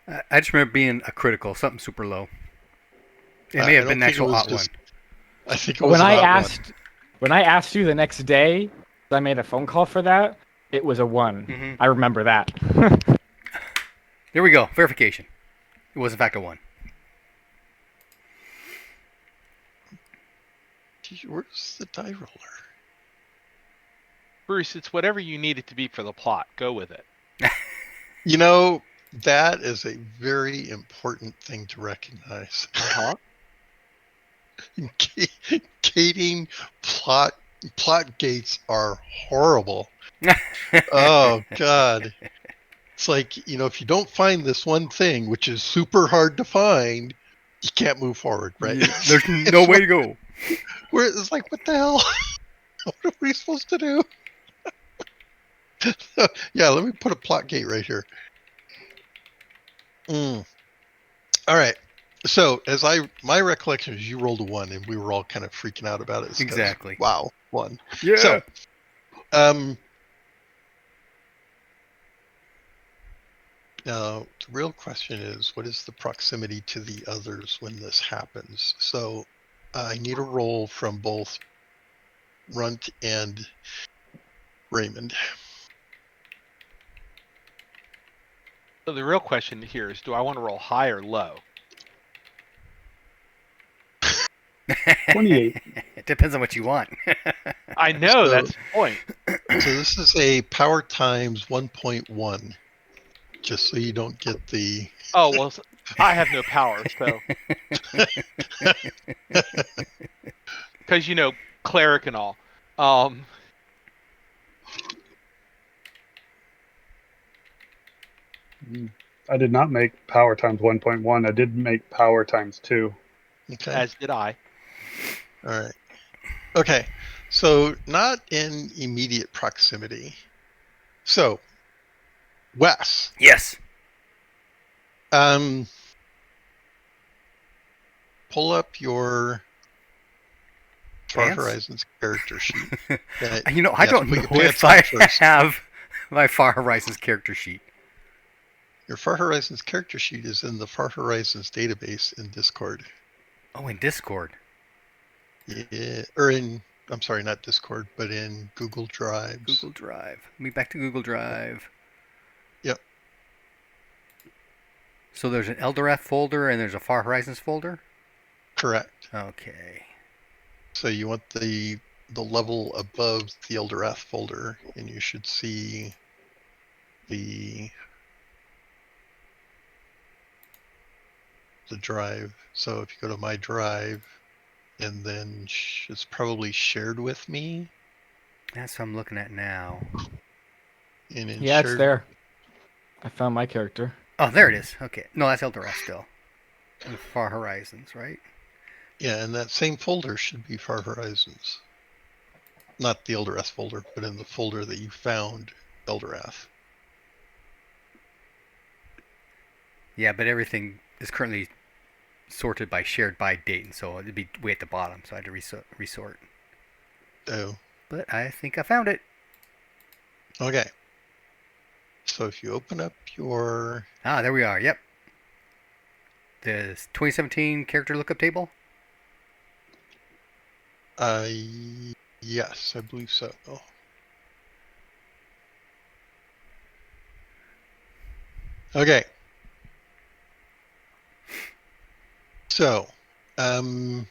I just remember being a critical, something super low. It may I have been don't an think it actual was odd one. just. I think it But was an odd one. when I asked you the next day, I made a phone call for that. It was a one. Mm-hmm. I remember that. There we go. Verification. It was in fact a one. Where's the die roller? Bruce, it's whatever you need it to be for the plot. Go with it. You know, that is a very important thing to recognize. Uh-huh. Gating plot gates are horrible. Oh God. It's like, if you don't find this one thing, which is super hard to find, you can't move forward, right? Yeah, there's no way to go. Where it's like, what the hell? What are we supposed to do? Yeah, let me put a plot gate right here. All right. So my recollection is you rolled a one, and we were all kind of freaking out about it. Exactly. Wow, one. Yeah. So, now the real question is, what is the proximity to the others when this happens? So, I need a roll from both Runt and Raymond. So the real question here is, do I want to roll high or low? 28. It depends on what you want. I know, So- that's the point. So this is a power times 1.1, just so you don't get the. Oh, well, I have no power, so. Because, cleric and all. I did not make power times 1.1. I did make power times 2. Okay. As did I. All right. Okay. So not in immediate proximity. So, Wes. Yes. Pull up your Far Pants? Horizons character sheet. I Yes, don't put know your pants if on I first. have my Far Horizons character sheet. Your Far Horizons character sheet is in the Far Horizons database in Discord. Oh, in Discord. Yeah, I'm sorry, not Discord, but in Google Drives. Google Drive. Let me back to Google Drive. Yep. So there's an Elderath folder and there's a Far Horizons folder? Correct. Okay. So you want the level above the Elderath folder, and you should see the drive. So if you go to my drive, and then it's probably shared with me. That's what I'm looking at now. And in Yeah, it's shared, there. I found my character. Oh, there it is. Okay. No, that's Elderath still. And Far Horizons, right? Yeah, and that same folder should be Far Horizons. Not the Elderath folder, but in the folder that you found Elderath. Yeah, but everything is currently sorted by shared by date, and so it'd be way at the bottom, so I had to resort. Oh, But I think I found it. okay. So if you open up your... Ah, there we are. Yep. The 2017 character lookup table. Yes, I believe so. Okay. So, got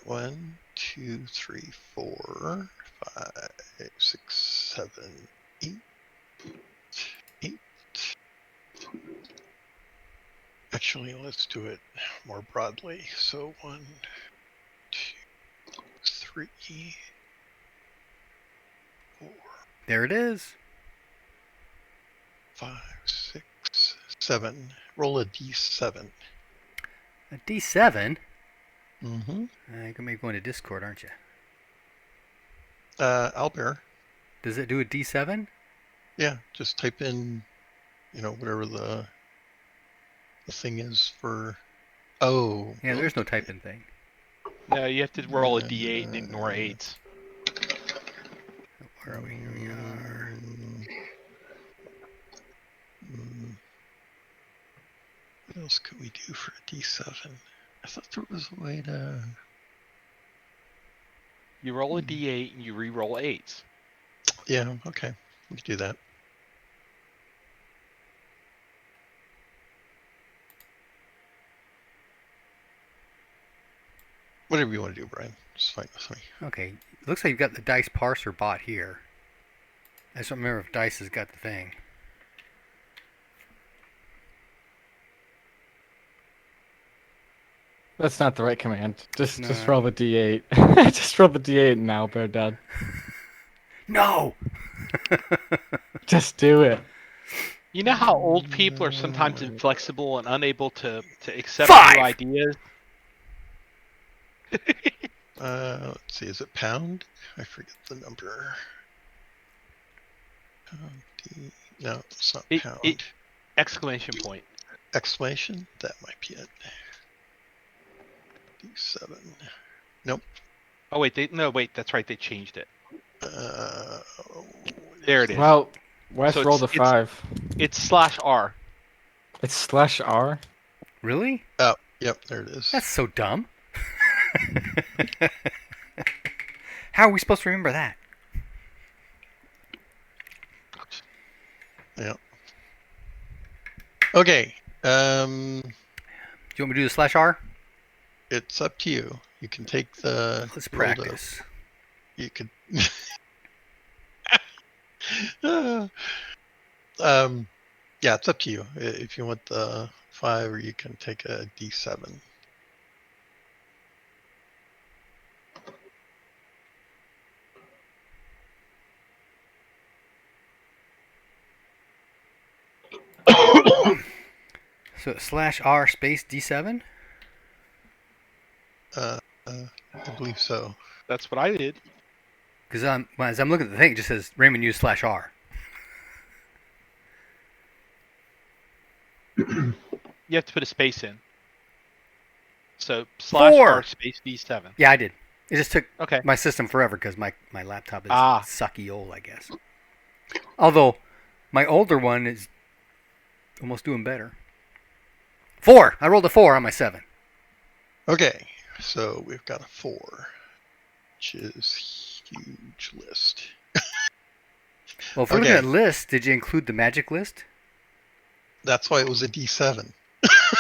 1, 2, 3, 4, 5, 6, 7, 8, 8. Actually, let's do it more broadly. So 1, 2, 3, 4, There it is. 5, 6, 7. Roll a d7. A D7. Mm-hmm. You're gonna be going to Discord, aren't you? Albert. Does it do a D7? Yeah, just type in, whatever the thing is for. Oh. Yeah, there's no typing thing. No, you have to roll a d8 and ignore 8s. Where are we? Here we are. What else could we do for a D7? I thought there was a way to... You roll a D8 and you re-roll 8s. Yeah, okay. We can do that. Whatever you want to do, Brian. It's fine with me. Okay. Looks like you've got the dice parser bot here. I just don't remember if dice has got the thing. That's not the right command. Just No. roll the D8. Just roll the D8 now, Bear Dad. No! Just do it. You know how old people are sometimes inflexible and unable to accept 5! new ideas? Let's see. Is it pound? I forget the number. No, it's not pound. Exclamation point. Exclamation? That might be it. D7. Nope. Oh wait, that's right. They changed it. There it is. Well, Wes So rolled a 5. It's /R. It's /R? Really? Oh, yep, there it is. That's so dumb. How are we supposed to remember that? Yeah. Okay. Do you want me to do the /R? It's up to you. You can take the... Let's practice. You could... yeah, it's up to you. If you want the 5, or you can take a D7. So /R space D7? I believe so. That's what I did. Because as I'm looking at the thing, it just says Raymond used /R. You have to put a space in. So Four! /R space D7. Yeah, I did. It just took Okay. my system forever because my laptop is Ah. sucky old, I guess. Although, my older one is almost doing better. 4! I rolled a 4 on my 7. Okay, so we've got a 4, which is huge list. Well, if we're looking Okay. at lists, did you include the magic list? That's why it was a D7.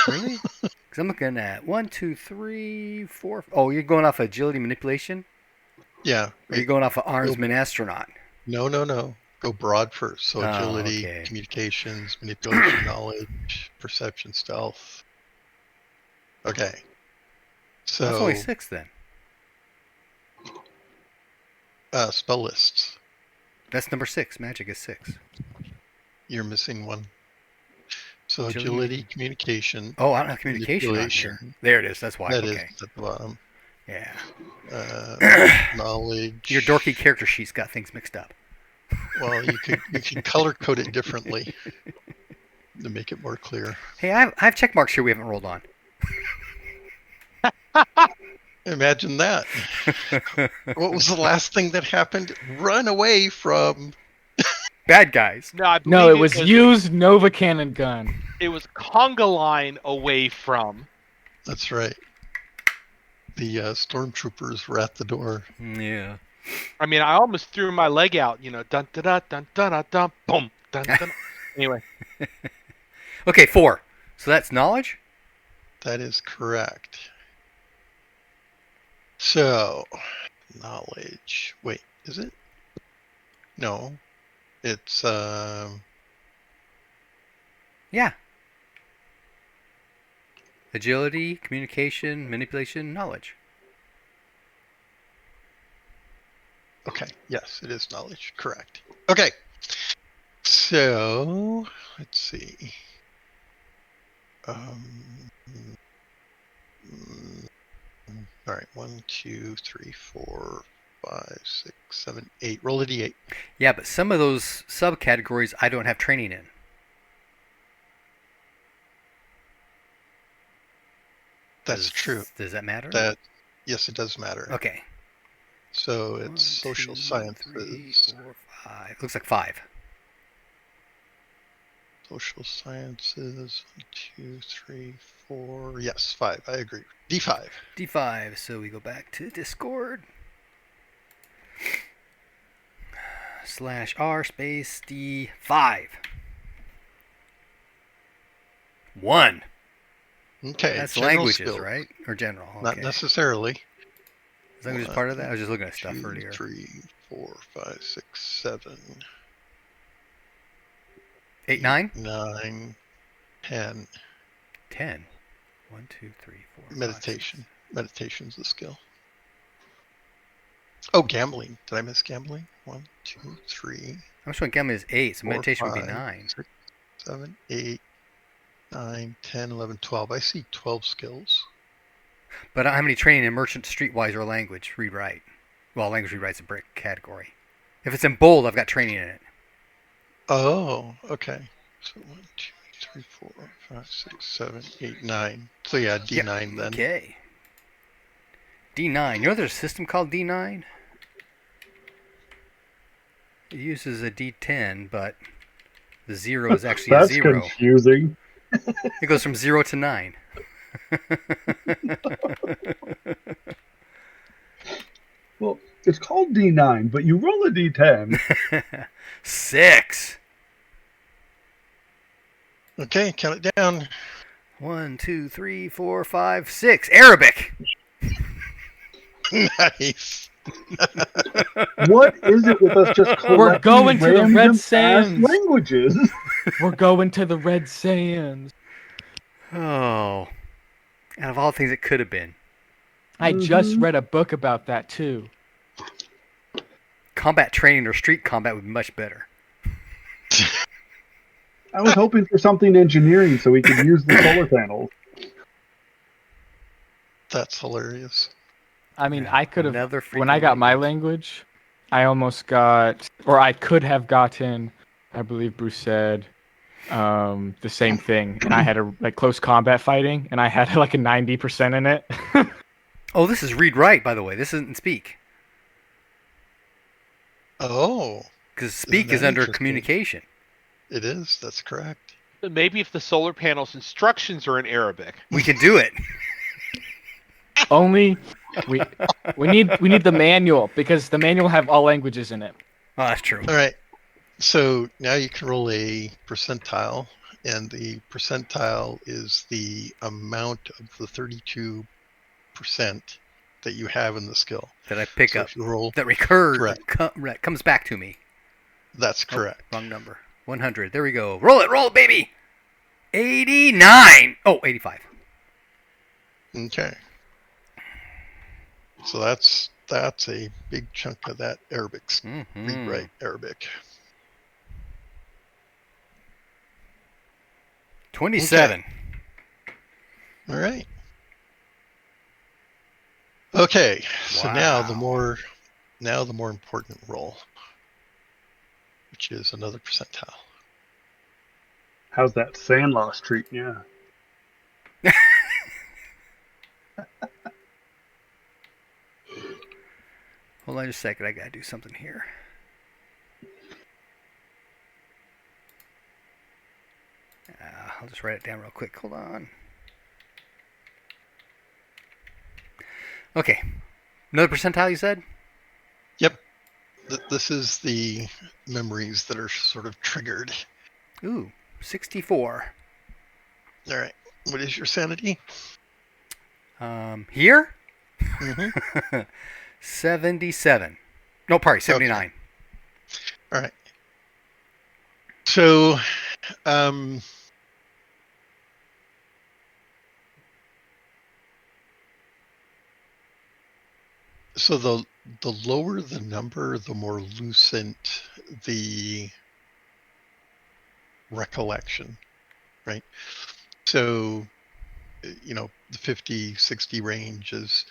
Really? Because I'm looking at 1, 2, 3, 4. Oh, you're going off agility manipulation? Yeah. Or you're going off of Armsman astronaut? No. Go broad first. So Oh, agility, okay. communications, manipulation, knowledge, perception, stealth. Okay. So That's only 6 then. spell lists. That's number 6. Magic is 6. You're missing one. So Agility. agility, communication. Oh, I don't have communication on here. Manipulation. There it is. That's why. That is Okay. at the bottom. Yeah. Knowledge. Your dorky character sheet's got things mixed up. Well, you could color code it differently to make it more clear. Hey, I have check marks here we haven't rolled on. Imagine that. What was the last thing that happened? Run away from... Bad guys. No, I No, believe it was used Nova Cannon gun. It was conga line away from. That's right. The stormtroopers were at the door. Yeah. I mean, I almost threw my leg out. You know, dun dun dun dun dun dun, dun boom, dun dun. Anyway, Okay, 4. So that's knowledge? That is correct. So, knowledge. Wait, is it? No. It's, Yeah. Agility, communication, manipulation, knowledge. okay. Yes, it is knowledge. Correct. Okay. So, let's see. All right. 1, 2, 3, 4, 5, 6, 7, 8. Roll a d8. Yeah, but some of those subcategories I don't have training in. That's true. Does that matter? Yes, it does matter. Okay. So 1, it's social 2, sciences. 3, 4, 5. Looks like 5. Social sciences. 1, 2, 3, 4. Yes, 5. I agree. D5. D5. So we go back to Discord. /R space D5. 1. Okay. That's general languages, skills. right? Or general. Okay. Not necessarily. Is languages part of that? I was just looking at stuff 2, earlier. 3, 4, 5, 6, 7. 8, 9? 9, 10. 10. 1, 2, 3, 4. Meditation. Meditation's the skill. Oh, gambling. Did I miss gambling? 1, 2, 3. I'm showing gambling is 8, so 4, meditation would 5, be 9. 6, 7, 8, 9, 10, 11, 12. I see 12 skills. But I don't have any training in merchant, streetwise, or language read-write. Well, language read-write's a brick category. If it's in bold, I've got training in it. Oh, okay. So 1, 2, 3, 4, 5, 6, 7, 8, 9. So yeah, D9 then. Okay. D9. You know there's a system called D9? It uses a D10, but the 0 is actually a That's 0. confusing. It goes from 0 to 9. Well, it's called D9, but you roll a D10. 6. Okay, count it down. 1, 2, 3, 4, 5, 6. Arabic. Nice. What is it with us just collecting We're going to the random Red ass Sands. languages? We're going to the Red Sands. Oh. Out of all things it could have been. I just read a book about that too. Combat training or street combat would be much better. I was hoping for something engineering so we could use the solar panels. That's hilarious. I mean, I could have. Another When I got my language, I almost got, or I could have gotten, I believe Bruce said, the same thing. And I had a close combat fighting, and I had like a 90% in it. Oh, this is read-write, by the way. This isn't speak. Oh, Because speak Isn't is that under interesting? communication. it is. That's correct. Maybe if the solar panel's instructions are in Arabic. We can do it. Only we need the manual, because the manual have all languages in it. Oh, that's true. All right. So now you can roll a percentile, and the percentile is the amount of the 32% that you have in the skill. That I pick So up. if you roll, That recurs. Correct. Comes back to me. that's Oh, correct. wrong number. 100. There we go. Roll it, baby. 89. Oh, 85. Okay. So that's a big chunk of that Arabic. Mm-hmm. Read-write Arabic. 27. All right. Okay. So now the Wow. more important roll, which is another percentile. How's that sand loss treating you? Hold on just a second. I gotta do something here. I'll just write it down real quick. Hold on. Okay. Another percentile, you said? Yep. This is the memories that are sort of triggered. Ooh, 64. All right. What is your sanity? Here? Mm-hmm. 77. No, pardon, 79. All right. So, so the lower the number, the more lucent the recollection, right? So, the 50, 60 range is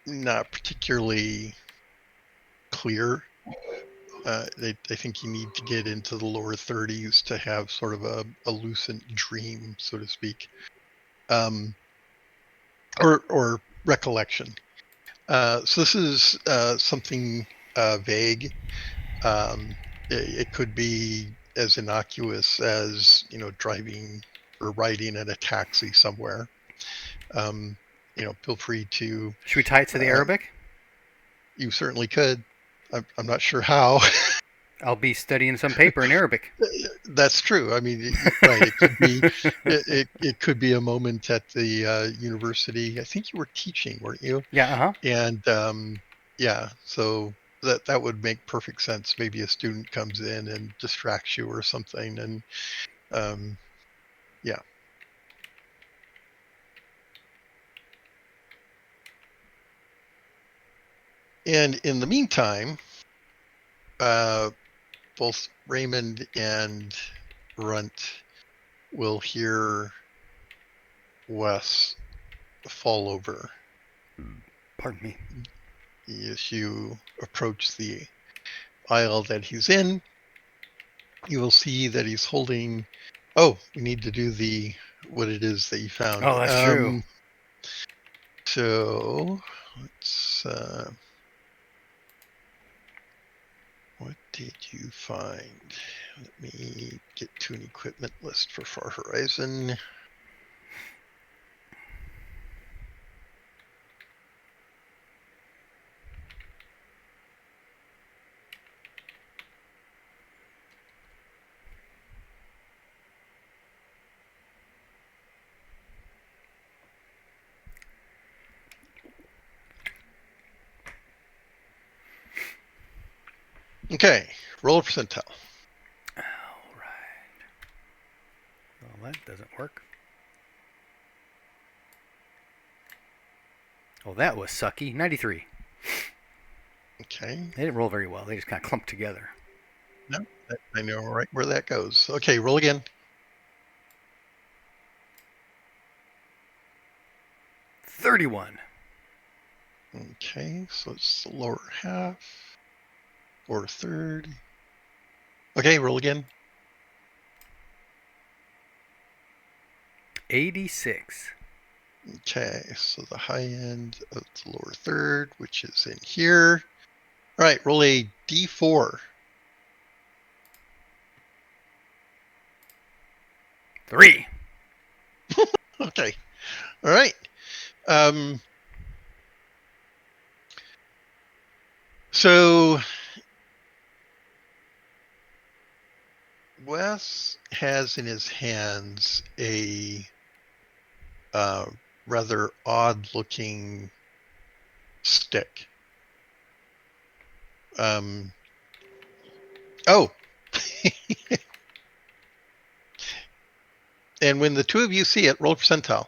not particularly clear. I think you need to get into the lower 30s to have sort of a lucent dream, so to speak, or recollection. So this is something vague. it could be as innocuous as, driving or riding in a taxi somewhere. Feel free to. Should we tie it to the Arabic? You certainly could. I'm not sure how. I'll be studying some paper in Arabic. That's true. I mean, right? It could be. It could be a moment at the university. I think you were teaching, weren't you? Yeah. And yeah, so that would make perfect sense. Maybe a student comes in and distracts you or something, and yeah. And in the meantime, both Raymond and Runt will hear Wes fall over Pardon me. as you approach the aisle that he's in. You will see that he's holding. Oh, we need to do what it is that you found. Oh, that's true. So let's. What did you find? Let me get to an equipment list for Far Horizon. Okay, roll a percentile. All right. Well, that doesn't work. Oh, that was sucky. 93. Okay. They didn't roll very well. They just kind of clumped together. No, I know right where that goes. Okay, roll again. 31. Okay, so it's the lower half or third. Okay, roll again. 86. Okay, so the high end of the lower third, which is in here. All right, roll a d4. 3. Okay, all right. So Wes has in his hands a rather odd-looking stick. Oh. And when the two of you see it, roll a percentile.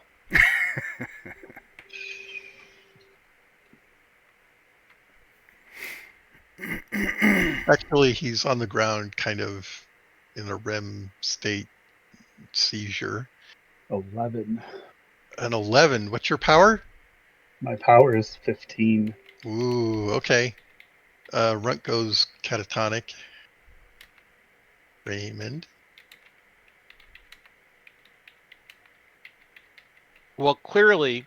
Actually, he's on the ground, kind of in a REM state seizure. 11. An 11. What's your power? My power is 15. Ooh, okay. Runt goes catatonic. Raymond. Well, clearly,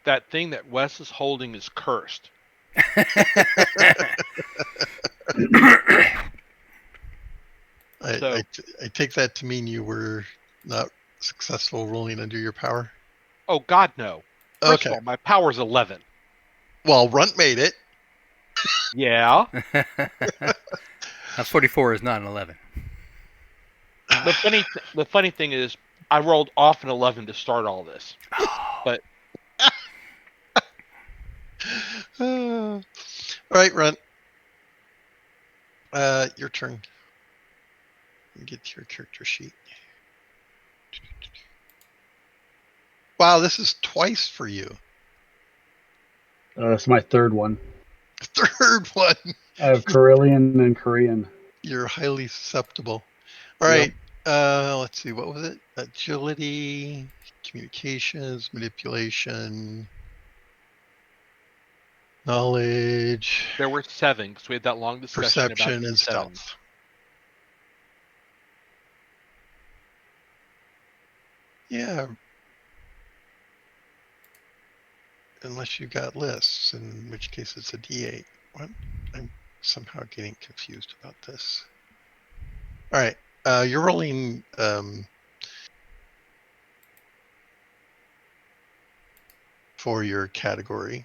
that thing that Wes is holding is cursed. I take that to mean you were not successful rolling under your power. Oh, God, no. First Okay. of all, my power's 11. Well, Runt made it. Yeah. A 44 is not an 11. The funny thing is, I rolled off an 11 to start all this. But All right, Runt. Your turn. Get to your character sheet. Wow, this is twice for you. It's my third one. Third one. I have Carillion and Korean. You're highly susceptible. All right. Let's see. What was it? Agility, communications, manipulation, knowledge, there were 7 because we had that long discussion about perception, the and 7. stealth. Yeah. Unless you got lists, in which case it's a D8. What? I'm somehow getting confused about this. All right. You're rolling for your category,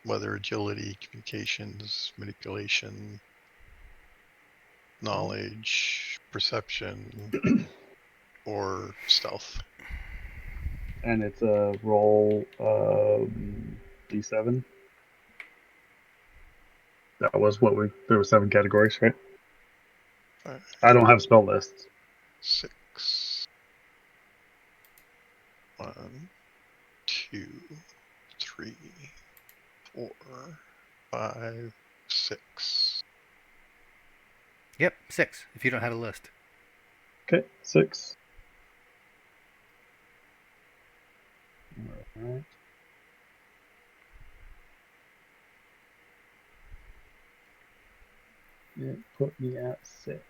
whether agility, communications, manipulation, knowledge, perception, or stealth. And it's a roll D7. That was what we. There were 7 categories, right? I don't have spell lists. 6. 1, 2, 3, 4, 5, 6. Yep, 6. If you don't have a list. Okay, 6. All right. It put me at 6.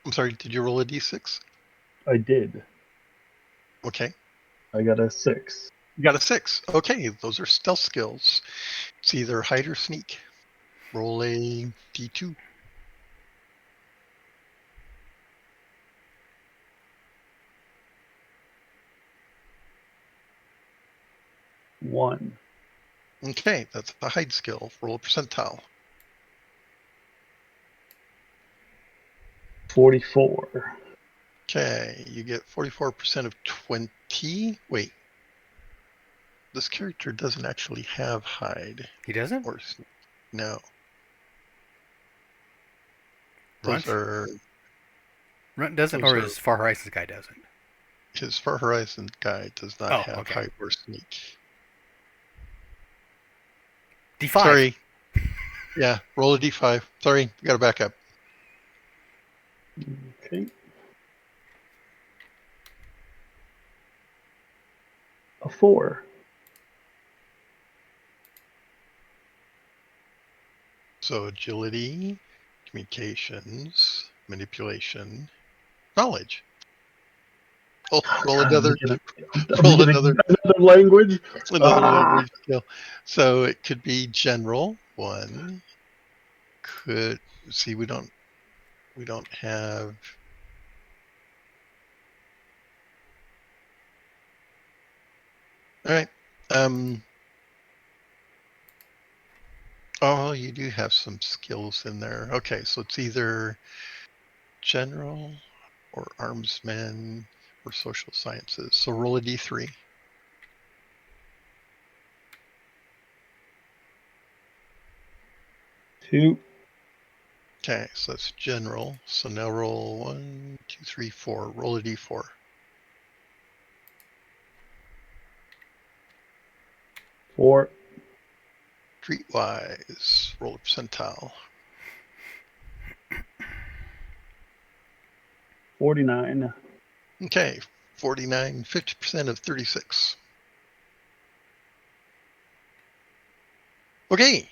I'm sorry, did you roll a d6? I did. Okay. I got a 6. You got a 6. Okay, those are stealth skills. It's either hide or sneak. Roll a d2. One. Okay, that's a hide skill. Roll a percentile. 44. Okay, you get 44% of 20. Wait, this character doesn't actually have hide He doesn't? or sneak. No, those Runt? are Runt doesn't, those or are his Far Horizons guy doesn't? his Far Horizon guy does not Oh, have okay. hide or sneak. D5. Sorry. Yeah, roll a d5. Sorry, we got to back up. Okay. A 4. So agility, communications, manipulation, knowledge. Roll God, another I'm roll beginning another another language. language skill. So it could be general 1. Could see we don't have all right. Oh, you do have some skills in there. Okay, so it's either general or armsman or social sciences. So roll a d3. 2. Okay, so that's general. So now roll 1, 2, 3, 4. Roll a d4. 4. Streetwise, roll a percentile. 49. Okay, 49, 50% of 36. Okay,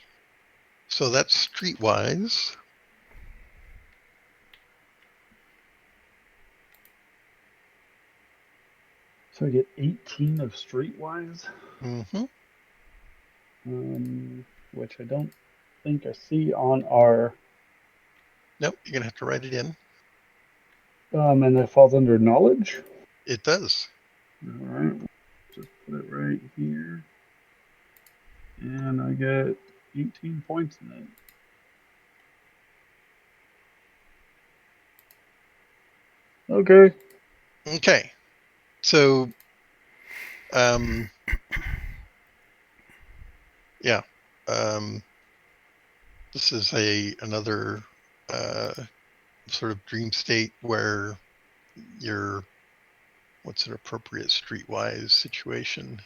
so that's streetwise. So I get 18 of streetwise, Mm-hmm. which I don't think I see on our. Nope, you're gonna have to write it in. And that falls under knowledge. It does. All right, just put it right here, and I get 18 points in it. Okay. Okay, so um, yeah, this is another sort of dream state where you're what's an appropriate streetwise situation.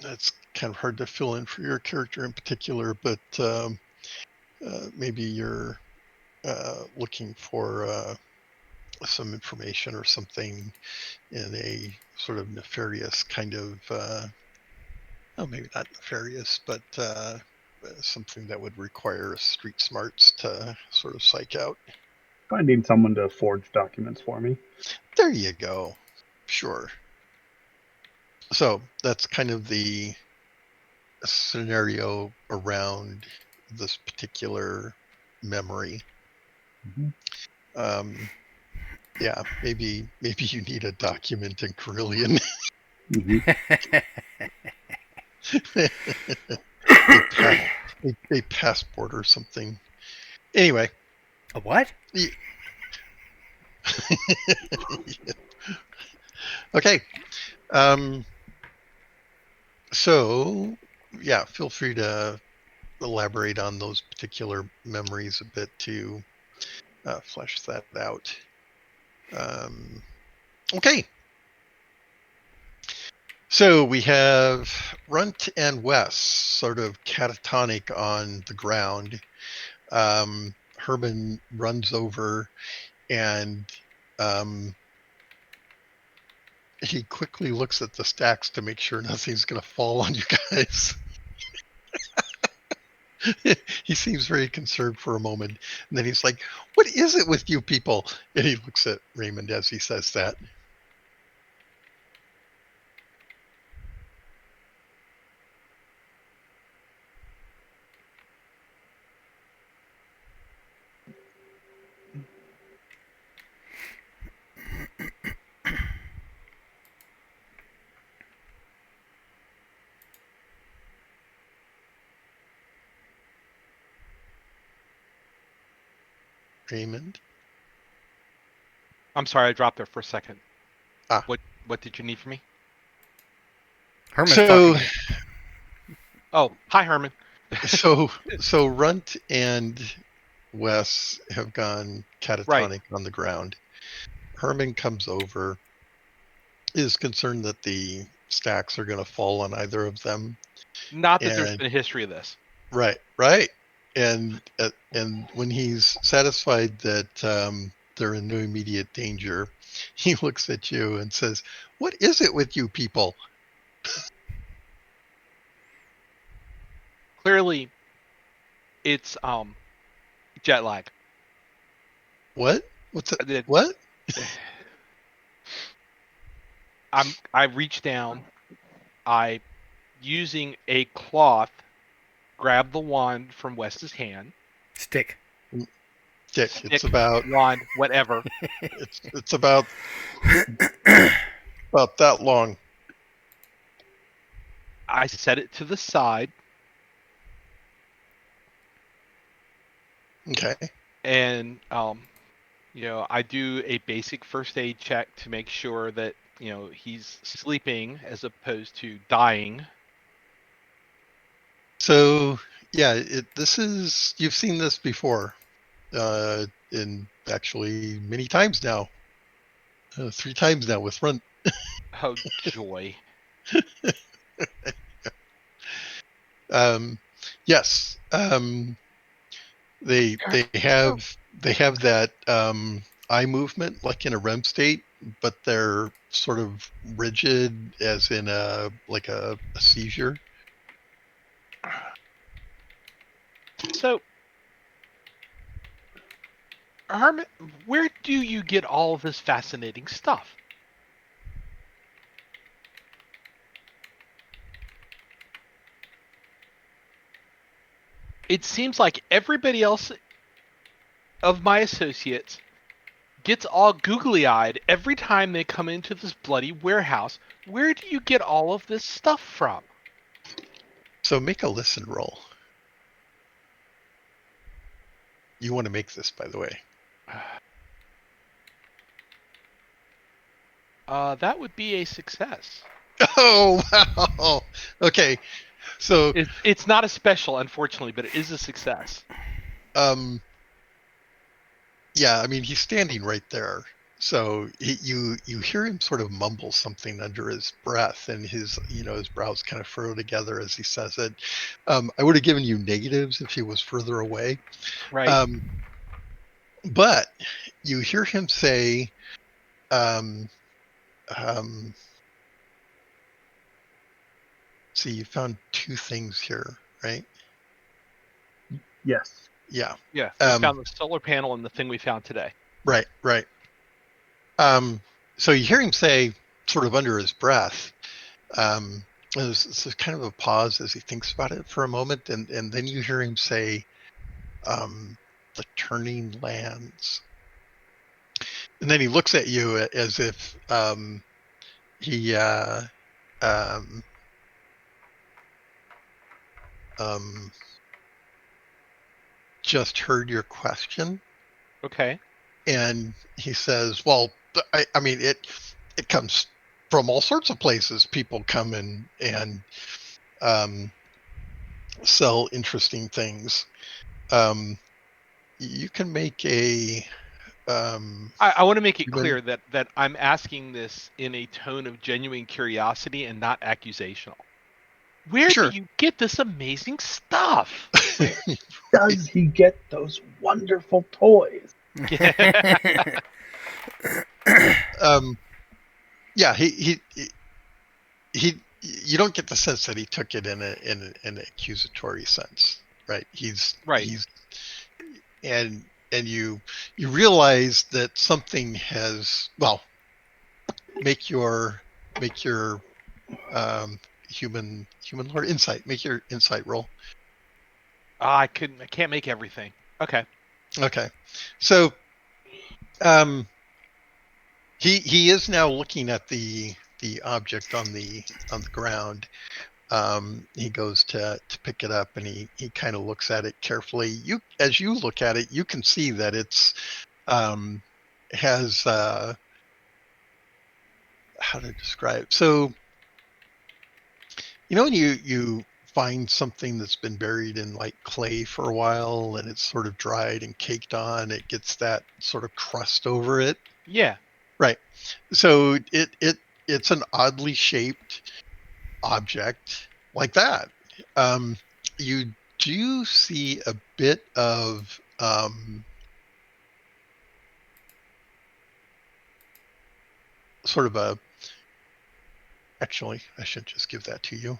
That's kind of hard to fill in for your character in particular, but maybe you're looking for some information or something in a sort of nefarious kind of, oh, maybe not nefarious, but something that would require street smarts to sort of psych out. finding someone to forge documents for me. There you go. Sure. So that's kind of the scenario around this particular memory. Mhm. Yeah, maybe you need a document in Carillion. Mhm. a passport or something. Anyway. A what? Okay. So, yeah, feel free to elaborate on those particular memories a bit to flesh that out. Okay. So we have Runt and Wes sort of catatonic on the ground. Herman runs over and he quickly looks at the stacks to make sure nothing's going to fall on you guys. He seems very concerned for a moment. And then he's like, "What is it with you people?" And he looks at Raymond as he says that. Raymond? I'm sorry, I dropped there for a second. Ah. What did you need from me? Herman's So, talking. Oh, hi, Herman. so Runt and Wes have gone catatonic on the ground. Herman comes over, is concerned that the stacks are going to fall on either of them. Not that there's been a history of this. Right. And when he's satisfied that they're in no immediate danger, he looks at you and says, "What is it with you people?" Clearly, it's jet lag. What? What's it? What? I reached down. I, using a cloth, grabbed the wand from Wes's hand. Stick. It's about wand, whatever. It's about that long. I set it to the side. Okay. And I do a basic first aid check to make sure that he's sleeping as opposed to dying. So yeah, you've seen this before, in actually many times now, 3 times now with Runt. Oh joy! Yes, they have that eye movement like in a REM state, but they're sort of rigid, as in a seizure. So, Herman, where do you get all of this fascinating stuff? It seems like everybody else of my associates gets all googly-eyed every time they come into this bloody warehouse. Where do you get all of this stuff from? So make a listen roll. You want to make this, by the way. That would be a success. Oh, wow. Okay. So it's not a special, unfortunately, but it is a success. Yeah, I mean, he's standing right there. So you hear him sort of mumble something under his breath, and his brows kind of furrow together as he says it. I would have given you negatives if he was further away. Right. But you hear him say, see, you found 2 things here, right? Yes. Yeah. Yeah. We found the solar panel and the thing we found today. Right. So you hear him say, sort of under his breath, there's kind of a pause as he thinks about it for a moment, and then you hear him say, the turning lands. And then he looks at you as if he just heard your question. Okay. And he says, well, I mean, it comes from all sorts of places. People come and sell interesting things. You can make a I want to make it human- clear that I'm asking this in a tone of genuine curiosity and not accusational. Where Sure. do you get this amazing stuff? Does he get those wonderful toys? Yeah, he you don't get the sense that he took it in an accusatory sense, right? Right. And you realize that something has, well, make your human lore insight, make your insight roll. I can't make everything. Okay. So he is now looking at the object on the ground. He goes to pick it up, and he kind of looks at it carefully. As you look at it, you can see that it's has how to describe. So when you find something that's been buried in like clay for a while and it's sort of dried and caked on, it gets that sort of crust over it. Yeah. Right. So it's an oddly shaped object like that. You do see a bit of sort of a. Actually, I should just give that to you.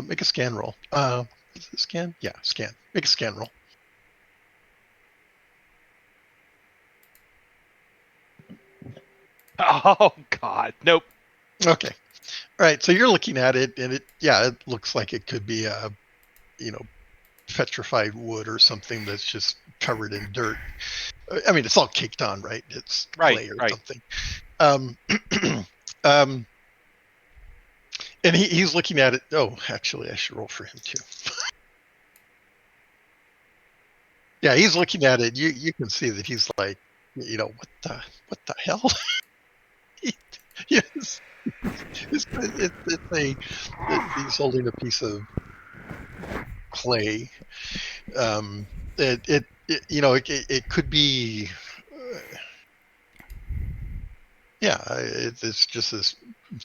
Make a scan roll. Is it scan? Yeah, scan. Make a scan roll. Oh God, nope. Okay. All right. So you're looking at it, and it looks like it could be a, petrified wood or something that's just covered in dirt. I mean, it's all caked on, right? It's clay or something. And he's looking at it. Oh, actually, I should roll for him too. Yeah, he's looking at it. You can see that he's like, what the hell? Yes, he's holding a piece of clay. It could be. It's just this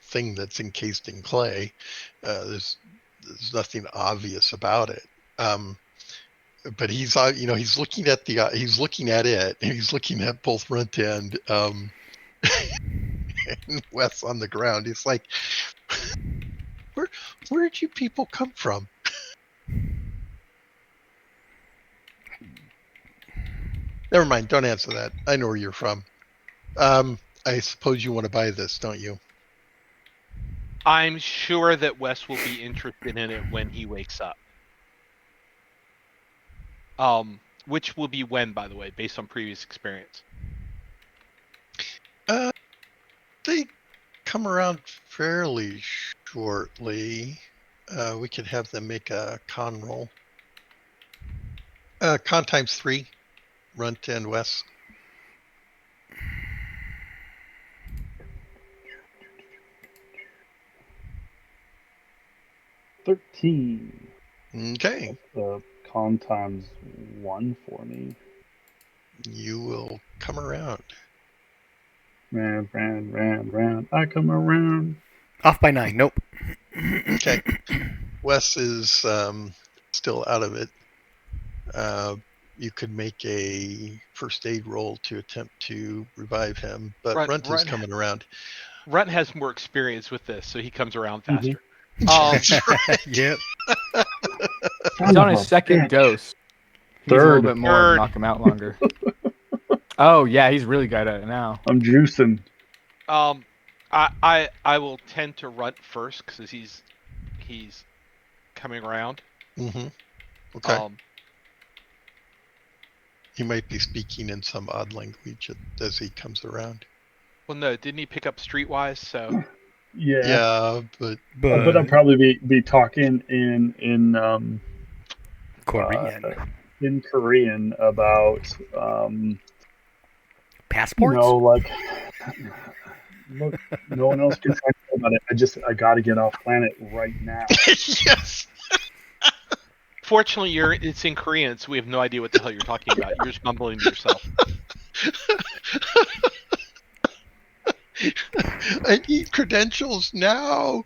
thing that's encased in clay. There's nothing obvious about it. But he's looking at he's looking at it, and he's looking at both Runt and Wes on the ground. He's like, where did you people come from? Never mind. Don't answer that. I know where you're from. I suppose you want to buy this, don't you? I'm sure that Wes will be interested in it when he wakes up. Which will be when, by the way, based on previous experience. They come around fairly shortly. We could have them make a con roll. Con times 3. Runt and Wes. $13. Okay. The con times 1 for me. You will come around. Round. I come around. Off by 9. Nope. Okay. Wes is still out of it. You could make a first aid roll to attempt to revive him, but Runt is coming around. Runt has more experience with this, so he comes around faster. That's right. Yep. He's on his second dose. He's a little bit more, Third. knock him out longer. Oh yeah, he's really good at it now. I'm juicing. I will tend to run first because he's coming around. Mm-hmm. Okay. Um, He might be speaking in some odd language as he comes around. well, no, didn't he pick up Streetwise? So Yeah. Yeah, but But I'll probably be talking uh, Korean in Korean about passports. like look, no one else can try to know about it. I got to get off planet right now. yes. fortunately, it's in Korean, so we have no idea what the hell you're talking about. You're just mumbling to yourself. I need credentials now.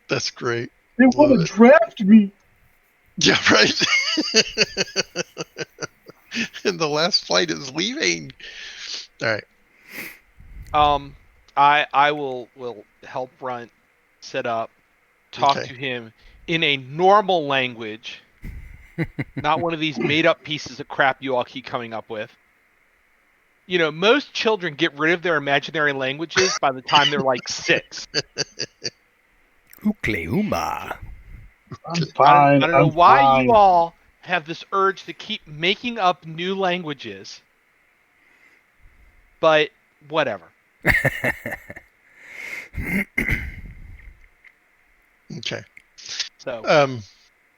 That's great. They want Love to it. draft me. Yeah, right. And the last flight is leaving. All right. I will help Runt set up, talk Okay. to him in a normal language, not one of these made up pieces of crap you all keep coming up with. You know, most children get rid of their imaginary languages by the time they're like 6. Ukleuma. I'm fine. I don't know I'm why you fine. all have this urge to keep making up new languages, but whatever. Okay. So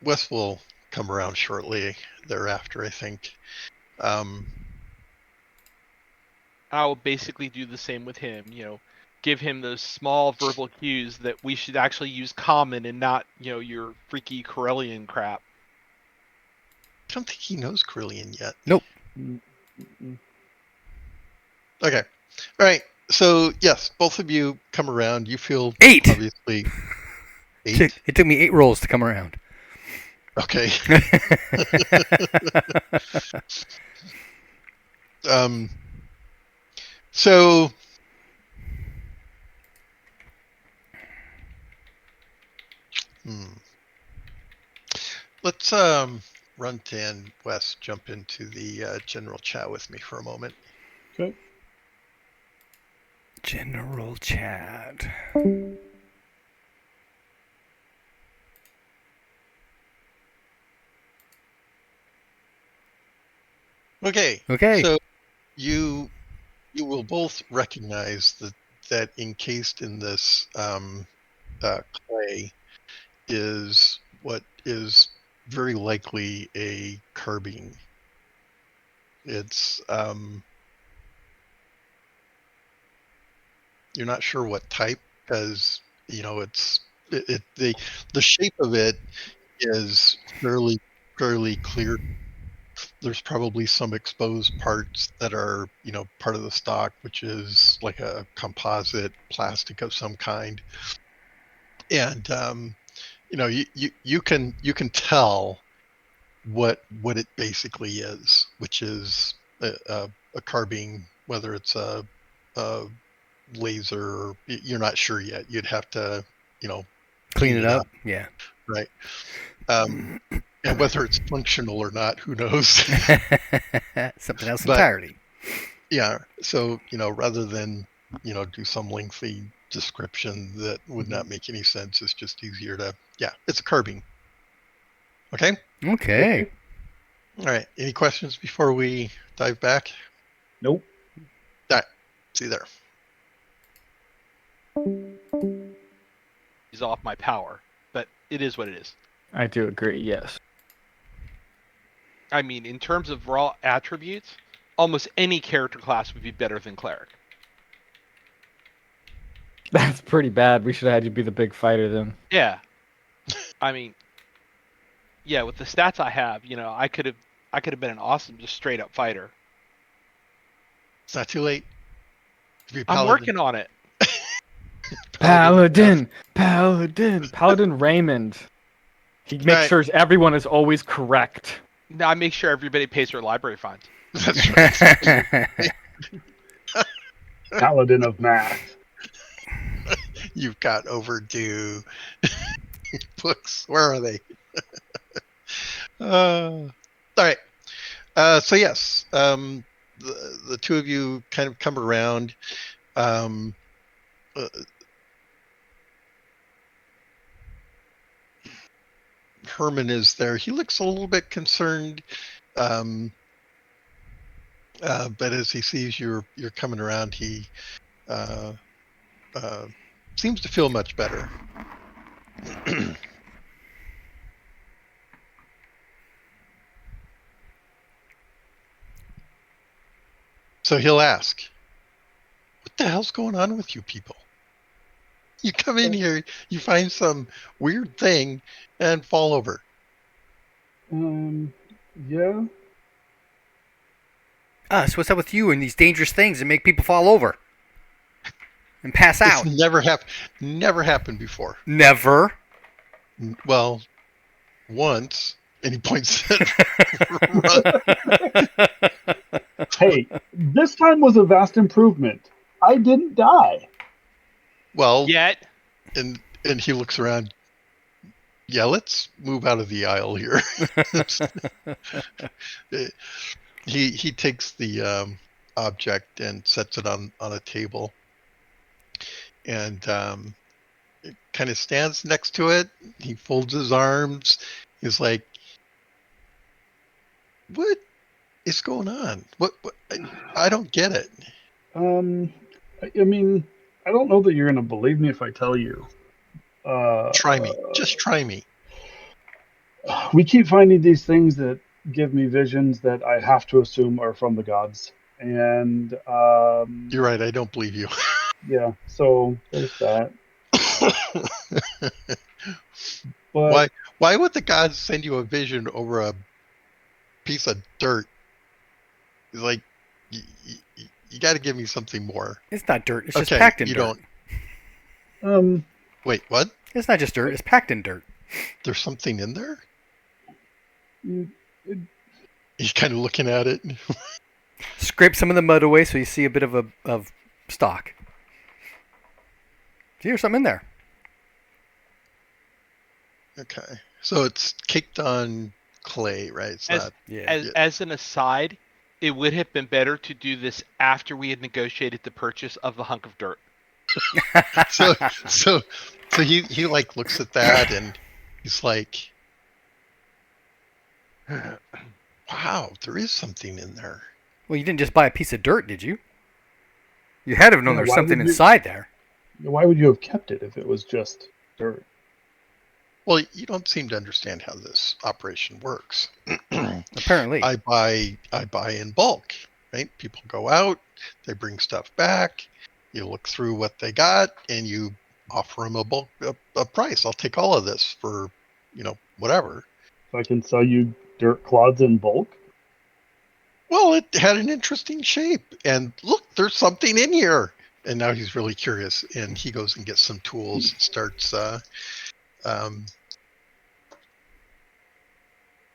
Wes will come around shortly thereafter, I think. I will basically do the same with him. You know, give him those small verbal cues that we should actually use common and not, you know, your freaky Corellian crap. I don't think he knows Krillian yet. Nope. Okay. All right. So, yes, both of you come around. You feel 8. obviously 8. It took me 8 rolls to come around. Okay. So let's Runt and Wes jump into the general chat with me for a moment. Okay. General chat. Okay. Okay. So you will both recognize that encased in this clay is what is very likely a carbine. It's you're not sure what type because the shape of it is fairly clear. There's probably some exposed parts that are part of the stock, which is like a composite plastic of some kind, and you can tell what it basically is, which is a carbine, whether it's a laser, or you're not sure yet. You'd have to Clean it up. Yeah. right. And whether it's functional or not, who knows? Something else But- entirely. Yeah. So rather than do some lengthy description that would not make any sense, it's just easier to it's a carbine. Okay. Okay. All right. Any questions before we dive back? Nope. See you there. He's off my power, but it is what it is. I do agree. Yes. I mean, in terms of raw attributes, almost any character class would be better than cleric. That's pretty bad. We should have had you be the big fighter then. Yeah. I mean, yeah, with the stats I have, I could have been an awesome, just straight up fighter. It's not too late to be a I'm paladin. working on it. Paladin Raymond. He makes Right. sure everyone is always correct. Now I make sure everybody pays their library fines. That's right. Paladin of math. You've got overdue books. Where are they? All right. So yes, the two of you kind of come around. Um, Herman is there. He looks a little bit concerned, but as he sees you're coming around, he uh, seems to feel much better. So he'll ask, "What the hell's going on with you people? You come in here, you find some weird thing, and fall over." Yeah. Us, what's up with you and these dangerous things that make people fall over and pass out? It's never happened before. Never. Well, once, and he points at Hey, this time was a vast improvement. I didn't die. well, Yet. and he looks around. Yeah, let's move out of the aisle here. He takes the object and sets it on a table, and it kind of stands next to it. He folds his arms. He's like, "What is going on? What I don't get it." I mean, I don't know that you're going to believe me if I tell you. Try me. Just try me. We keep finding these things that give me visions that I have to assume are from the gods. And You're right. I don't believe you. yeah, so there's that. But Why would the gods send you a vision over a piece of dirt? It's like, you got to give me something more. It's not dirt. It's just Okay, packed in you dirt. don't. Wait, what? It's not just dirt. It's packed in dirt. There's something in there? it, He's kind of looking at it. Scrape some of the mud away so you see a bit of stock. See, there's something in there. Okay. So it's caked on clay, right? It's As- not. Yeah. As an aside, it would have been better to do this after we had negotiated the purchase of the hunk of dirt. So he like looks at that and he's like, "Wow, there is something in there." Well, you didn't just buy a piece of dirt, did you? You had to have known Yeah, there was why something would you- inside there. why would you have kept it if it was just dirt? Well, you don't seem to understand how this operation works. Apparently. I buy in bulk, right? People go out, they bring stuff back. You look through what they got, and you offer them a price. I'll take all of this for, whatever. So I can sell you dirt clods in bulk? Well, it had an interesting shape, and look, there's something in here. And now he's really curious, and he goes and gets some tools and starts.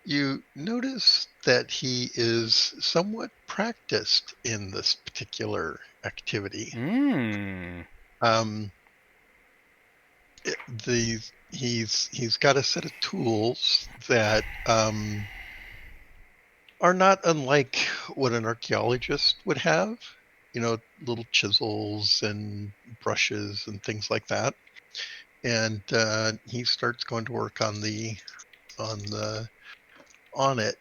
You notice that he is somewhat practiced in this particular activity. Mmm. He's got a set of tools that are not unlike what an archaeologist would have. Little chisels and brushes and things like that. And he starts going to work on it.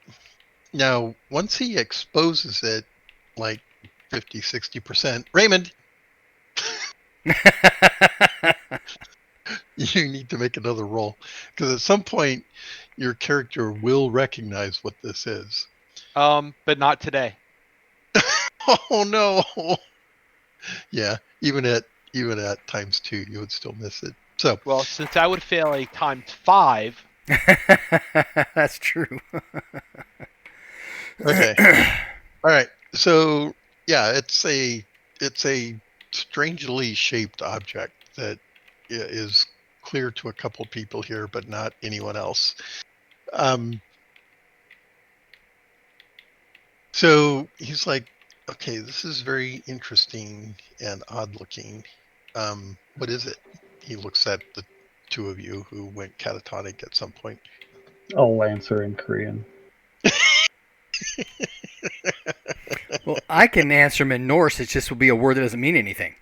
Now, once he exposes it, like 50, 60%, Raymond, you need to make another roll. Because at some point, your character will recognize what this is. But not today. Oh, no. Yeah, even at ×2, you would still miss it. So, Well, since I would fail a ×5, That's true. okay. All right. So, yeah, it's a strangely shaped object that is clear to a couple people here, but not anyone else. So he's like, "Okay, this is very interesting and odd looking. What is it?" He looks at the two of you who went catatonic at some point. I'll answer in Korean. Well, I can answer them in Norse. It just will be a word that doesn't mean anything.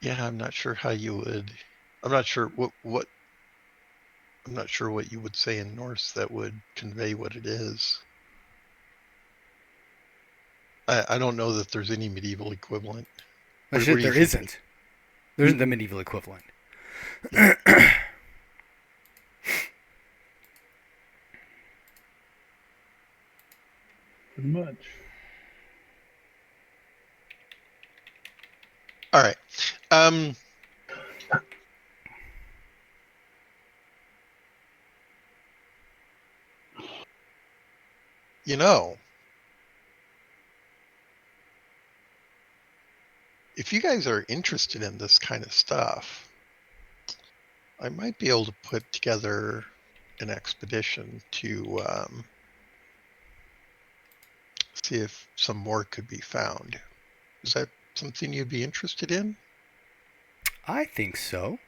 Yeah, I'm not sure how you would. I'm not sure what. I'm not sure what you would say in Norse that would convey what it is. I don't know that there's any medieval equivalent. What do you There think? isn't. There isn't a medieval equivalent. Yeah. Pretty much. All right. You know, if you guys are interested in this kind of stuff, I might be able to put together an expedition to see if some more could be found. Is that something you'd be interested in? I think so.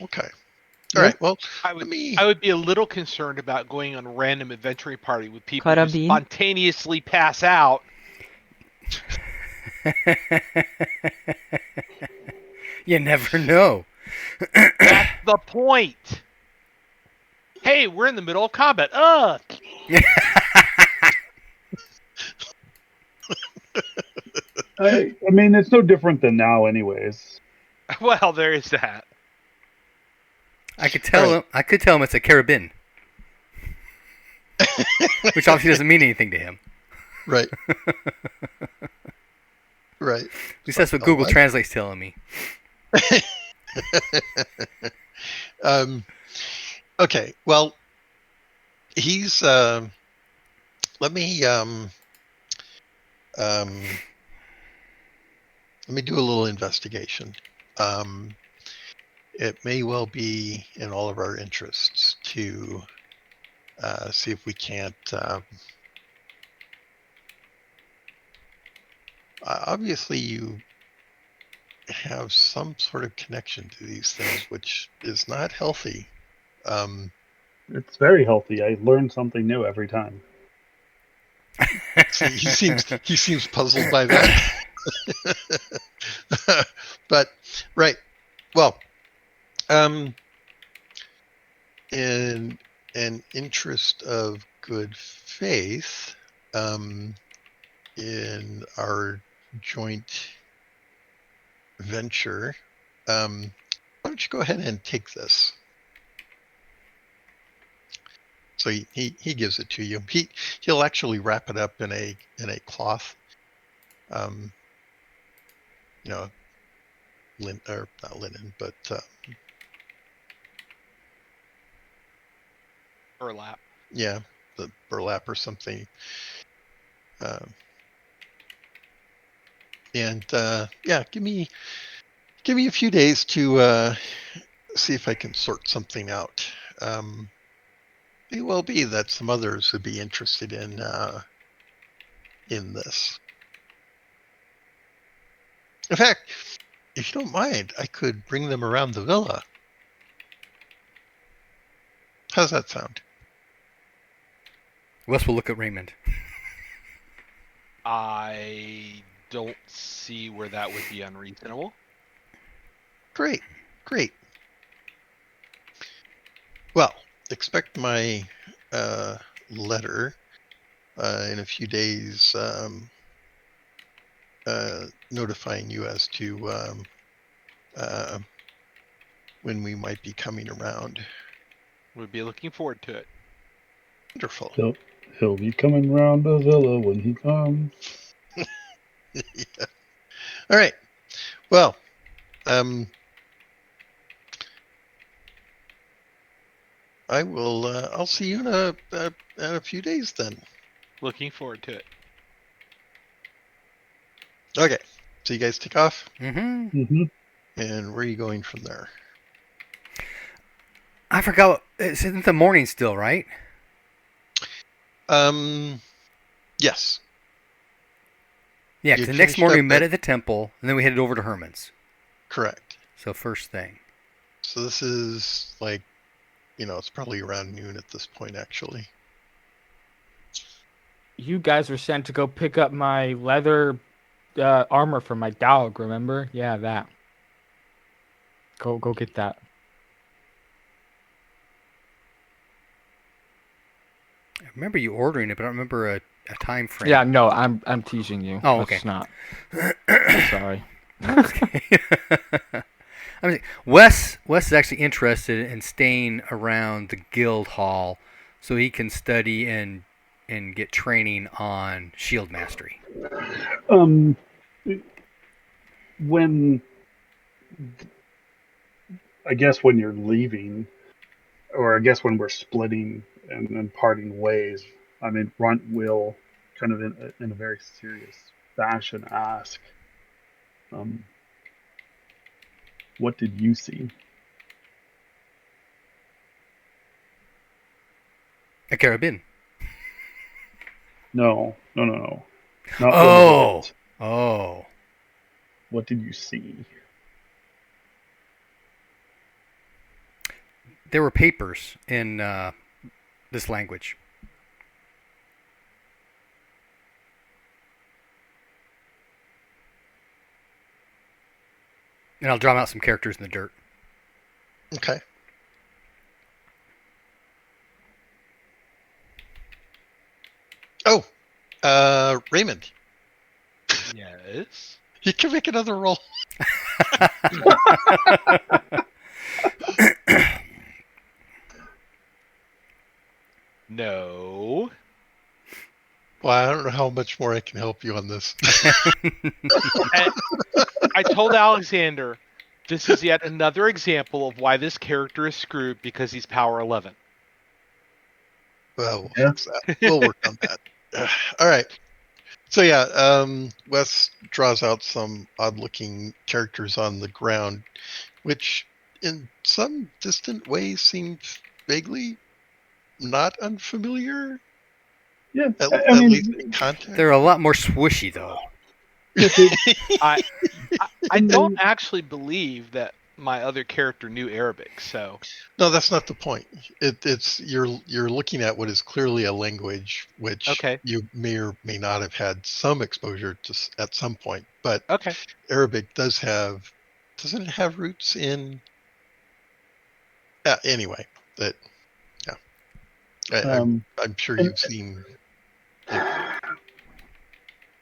Okay. All right. Well, I let me. would be a little concerned about going on a random adventuring party with people who Carabine. spontaneously pass out. You never know. That's the point. Hey, we're in the middle of combat. I mean, it's no different than now, anyways. Well, there is that. I could tell him. I could tell him it's a carabin, which obviously doesn't mean anything to him. Right. Right. At least that's what Google Translate's telling me. Okay. Well, he's. Let me do a little investigation. It may well be in all of our interests to see if we can't. Obviously, you have some sort of connection to these things, which is not healthy. It's very healthy. I learn something new every time. See, he seems puzzled by that. But right, well, in an interest of good faith, in our joint venture, why don't you go ahead and take this? So he gives it to you. He'll actually wrap it up in a cloth, or not linen, but Burlap. yeah, the burlap or something. And yeah, give me a few days to see if I can sort something out. May well be that some others would be interested in this. In fact, if you don't mind, I could bring them around the villa. How's that sound? Wes will look at Raymond. I don't see where that would be unreasonable. Great. Well, expect my letter in a few days, notifying you as to when we might be coming around. We'd be looking forward to it. Wonderful. He'll be coming round the villa when he comes. Yeah. All right. Well, I will. I'll see you in a few days then. Looking forward to it. Okay. So you guys take off, Mm-hmm. Mm-hmm. and where are you going from there? I forgot. It's in the morning still, right? Yes. Yeah, You because the next finished morning we up met at- at the temple, and then we headed over to Herman's. Correct. So first thing. So this is like, it's probably around noon at this point, actually. You guys were sent to go pick up my leather armor from my dog, remember? Yeah, that. Go get that. I remember you ordering it, but I don't remember a time frame. Yeah, no, I'm teasing you. Oh, okay. Let's not. Sorry. Okay. I mean, Wes is actually interested in staying around the guild hall so he can study and get training on shield mastery. When I guess when you're leaving, or I guess when we're splitting and parting ways, I mean, Runt will kind of in a very serious fashion ask, um, "What did you see?" A carabin. No, no, no, no. Not one Oh, of those. oh. What did you see? There were papers in this language. And I'll draw out some characters in the dirt. Okay. Oh, Raymond, Yes. you can make another roll. No. Well, I don't know how much more I can help you on this. I told Alexander this is yet another example of why this character is screwed because he's power 11. Well, we'll Yeah. fix that. We'll work on that. All right. So yeah, Wes draws out some odd-looking characters on the ground, which in some distant way seem vaguely not unfamiliar. Yeah, At, I at mean, least in context. They're a lot more swishy, though. I don't actually believe that my other character knew Arabic, so No, that's not the point. It's you're looking at what is clearly a language which Okay. you may or may not have had some exposure to at some point. But okay. Arabic doesn't it have roots in? Anyway, that I'm sure you've seen. Yeah.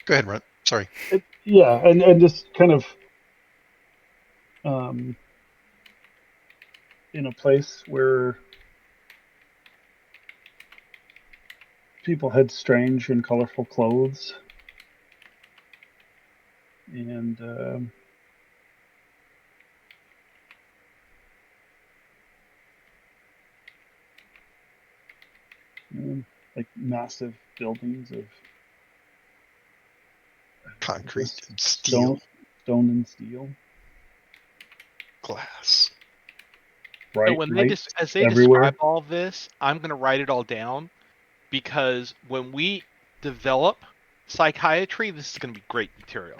Go ahead, Runt. Sorry. yeah, and just kind of in a place where people had strange and colorful clothes, and like massive buildings of Concrete and steel, stone and steel, glass. bright So when they lights as they everywhere. describe all this, I'm going to write it all down because when we develop psychiatry, this is going to be great material.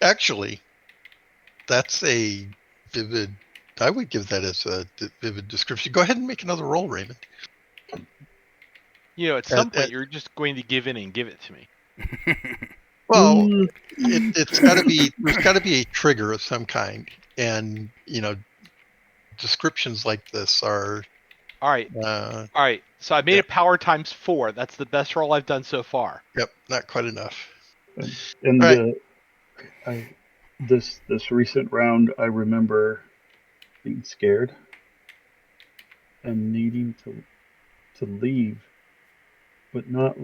Actually, that's a vivid. I would give that as a vivid description. Go ahead and make another roll, Raymond. At some point, you're just going to give in and give it to me. Well, it's got to be. There's got to be a trigger of some kind, and descriptions like this are. All right. So I made it power times 4. That's the best roll I've done so far. Yep, not quite enough. And Right. this recent round, I remember being scared and needing to leave, but not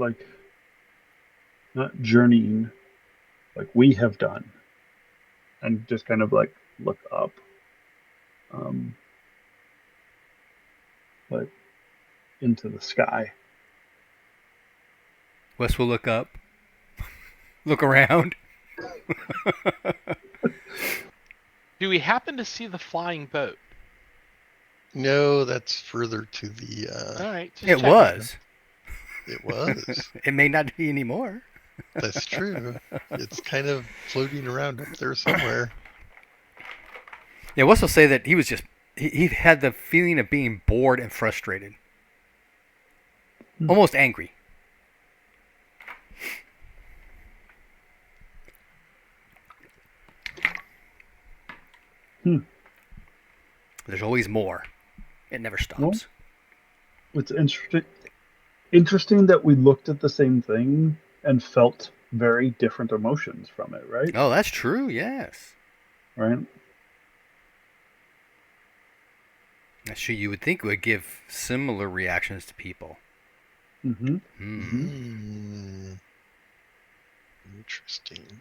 journeying like we have done, and just kind of like look up, but into the sky. Wes will look up, look around. Do we happen to see the flying boat? No, that's further to the. All right. It was. It was. It may not be anymore. That's true. It's kind of floating around up there somewhere. Yeah, Wes will say that he was just he had the feeling of being bored and frustrated, almost angry. There's always more. It never stops. Well, it's interesting that we looked at the same thing and felt very different emotions from it, right? Oh, that's true. Yes. Right? That's true. You would think it would give similar reactions to people. Mm-hmm. Interesting.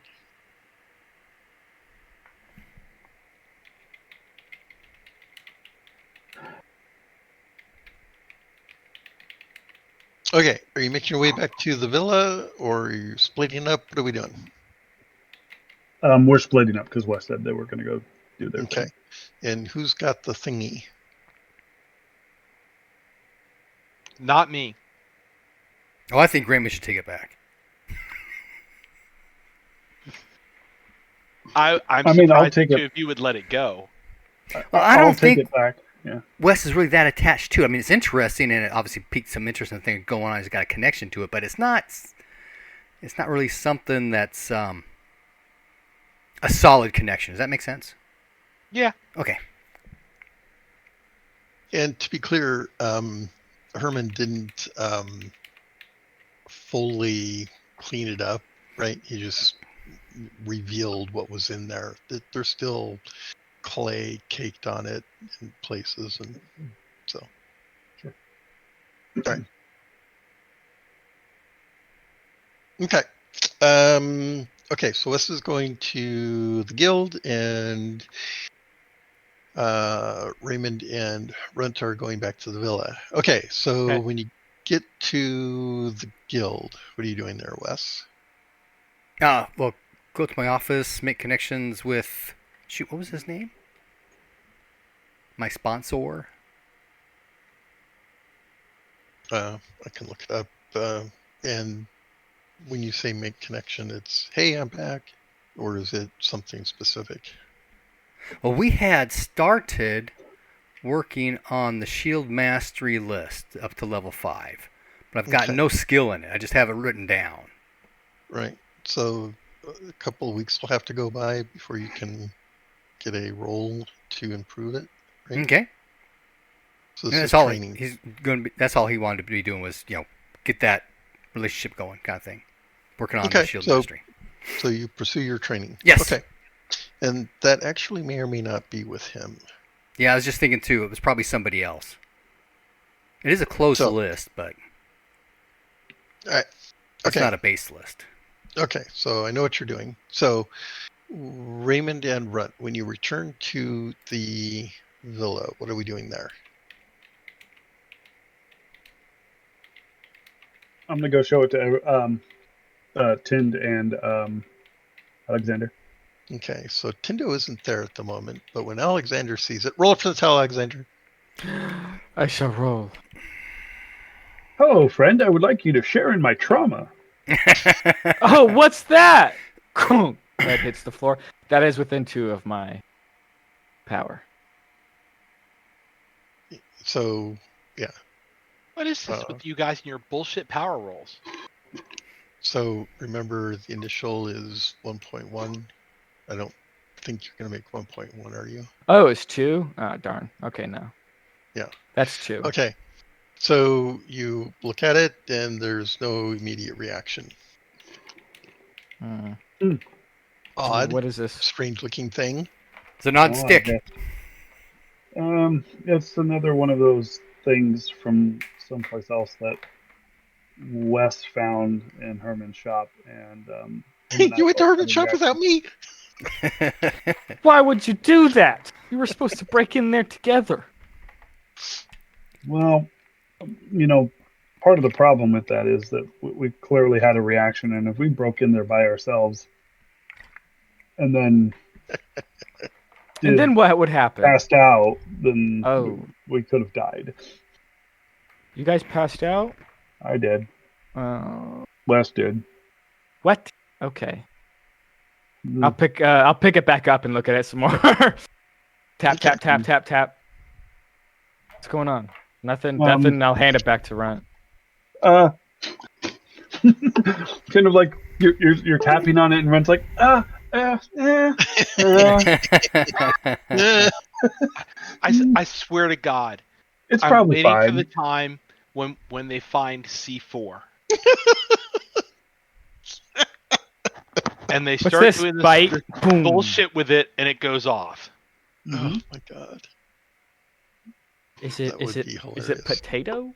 Okay, are you making your way back to the villa, or are you splitting up? What are we doing? We're splitting up because Wes said they were going to go do their Okay, thing. and who's got the thingy? Not me. Oh, I think Raymond should take it back. I'm I mean, I'll surprised take too it. if you would let it go. Well, I I'll don't take think it back. Yeah. Wes is really that attached to it. I mean, it's interesting and it obviously piqued some interest in the thing going on. He's got a connection to it, but it's not really something that's a solid connection. Does that make sense? Yeah. Okay. And to be clear, Herman didn't fully clean it up, right? He just revealed what was in there. There's still clay caked on it in places, and so. Sure. All right. Okay. Okay, so Wes is going to the guild, and Raymond and Runt are going back to the villa. Okay, so Okay. when you get to the guild, what are you doing there, Wes? Well, go to my office, make connections with. Shoot, what was his name? My sponsor. I can look it up. And when you say make connection, it's, hey, I'm back, or is it something specific? Well, we had started working on the Shield Mastery list up to level 5, but I've got Okay. no skill in it. I just have it written down. Right. So a couple of weeks will have to go by before you can get a roll to improve it. Right? Okay. So And this that's is all training. he's going to be. That's all he wanted to be doing was, get that relationship going, kind of thing. Working on the Okay, Shield so- Mastery. So you pursue your training. Yes. Okay. And that actually may or may not be with him. Yeah, I was just thinking too. It was probably somebody else. It is a closed So- list, but All right. it's Okay. not a base list. Okay, so I know what you're doing. So, Raymond and Runt, when you return to the villa, what are we doing there? I'm going to go show it to Tind and Alexander. Okay, so Tindo isn't there at the moment, but when Alexander sees it, roll up to the tell, Alexander. I shall roll. Hello, friend. I would like you to share in my trauma. Oh, what's that? That hits the floor. That is within 2 of my power. So, What is this with you guys and your bullshit power rolls? so remember the initial is 1.1. I don't think you're going to make 1.1, are you? Oh, it's 2? Oh, darn. Okay, no. Yeah. That's 2. Okay, so you look at it, and there's no immediate reaction. Hmm. Odd, What is this? strange-looking thing. It's a non-stick. It's another one of those things from someplace else that Wes found in Herman's shop, and him and I You went to both Herman's had a shop without me? Why would you do that? You were supposed to break in there together. Well, part of the problem with that is that we clearly had a reaction, and if we broke in there by ourselves, and then And then what would happen? passed out, then Oh. we could have died. You guys passed out? I did. Wes did. What? Okay. Mm. I'll pick it back up and look at it some more. Tap, Okay. tap, tap, tap, tap. What's going on? Nothing. Um, Nothing. I'll hand it back to Runt. Uh, kind of like you're tapping on it, and Ren's like, uh. Yeah. I swear to God, It's I'm probably waiting for fine. the time when they find C4 and they What's start this? doing Bite. this Boom. bullshit with it, and it goes off. Oh my god. Is it? That Is would it? be Is it hilarious. potato?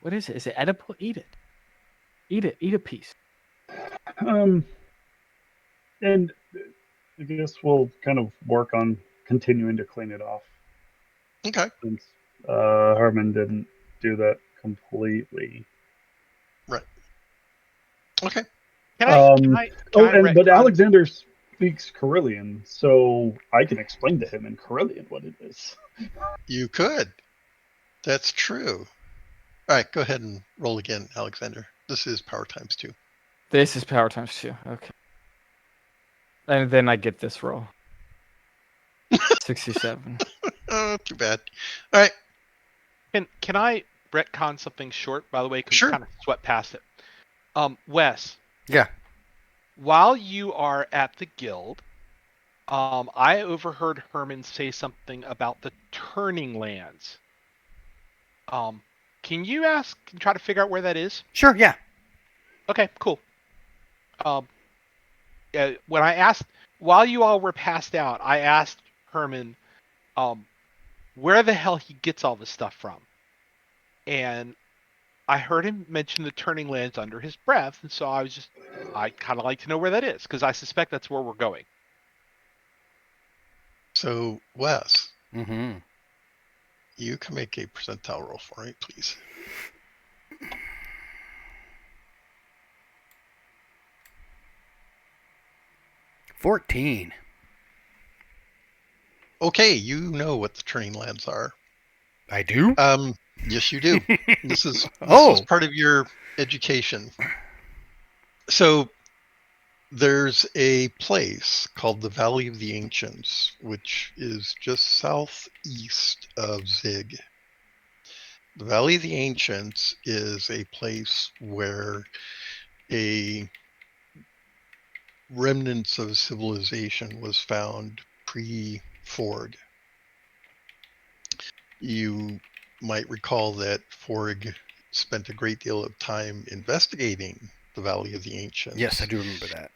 What is it? Is it edible? Eat it. Eat it. Eat a piece. Um, and I guess we'll kind of work on continuing to clean it off Okay. since Herman didn't do that completely. Right. Okay. Can I? Can Um, I? Can oh, I and but retcon? Alexander speaks Carillion, so I can explain to him in Carillion what it is. You could. That's true. All right. Go ahead and roll again, Alexander. This is power times 2. This is power times 2. Okay. And then I get this roll. 67. Oh, too bad. All right. Can I retcon something short? By the way, because Sure. we kind of swept past it. Wes, Yeah. while you are at the guild, I overheard Herman say something about the turning lands. Can you try to figure out where that is? Sure. Yeah. Okay, cool. When I asked, while you all were passed out, I asked Herman, where the hell he gets all this stuff from, and I heard him mention the turning lands under his breath, and so I kind of like to know where that is because I suspect that's where we're going. So, Wes, Mm-hmm. you can make a percentile roll for me, please. $14. Okay, you know what the turning lands are. I do. Yes, you do. This is Oh. part of your education. So there's a place called the Valley of the Ancients, which is just southeast of Zig. The Valley of the Ancients is a place where a remnants of civilization was found pre-Forg. You might recall that Forg spent a great deal of time investigating the Valley of the Ancients. Yes, I do remember that.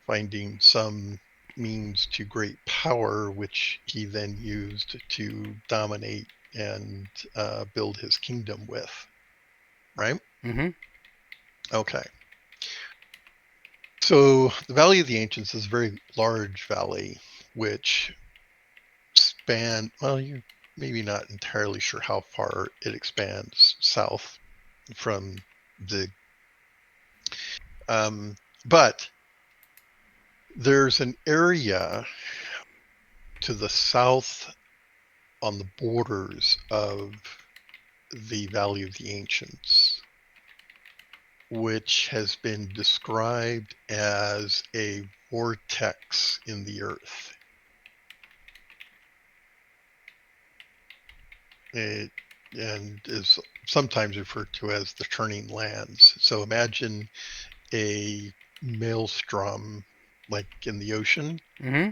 Finding some means to great power, which he then used to dominate and build his kingdom with. Right? Mm-hmm. Okay. So the Valley of the Ancients is a very large valley, which you're maybe not entirely sure how far it expands south from the, but there's an area to the south on the borders of the Valley of the Ancients, which has been described as a vortex in the earth. It and is sometimes referred to as the turning lands. So imagine a maelstrom like in the ocean, Mm-hmm.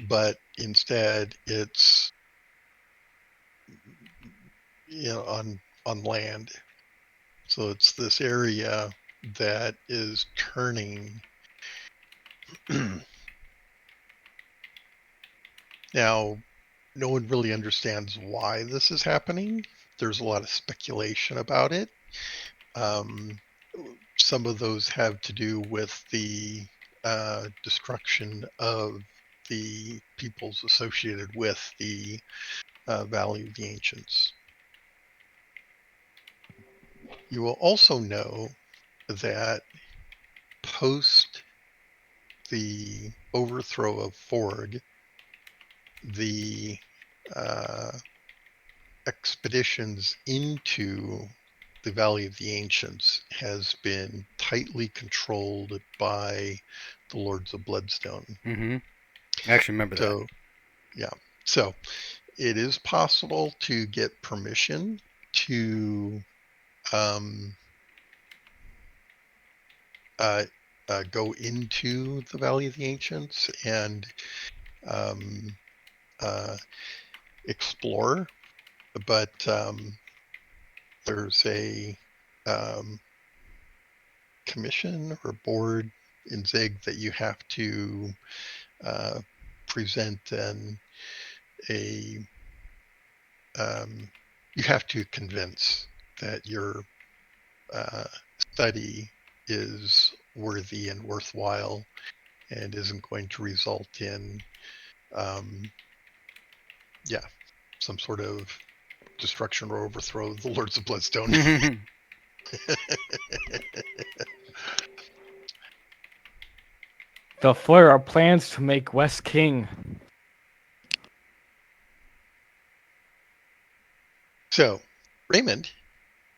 but instead it's on land. So it's this area that is turning. Now, no one really understands why this is happening. There's a lot of speculation about it. Some of those have to do with the destruction of the peoples associated with the Valley of the Ancients. You will also know that post the overthrow of Forg, the expeditions into the Valley of the Ancients has been tightly controlled by the Lords of Bloodstone. Mm-hmm. I actually remember that. So, yeah. So it is possible to get permission to go into the Valley of the Ancients and explore, but there's a commission or board in Zig that you have to present you have to convince that your study is worthy and worthwhile and isn't going to result in some sort of destruction or overthrow of the Lords of Bloodstone. They'll foil our plans to make Wes king. So, Raymond,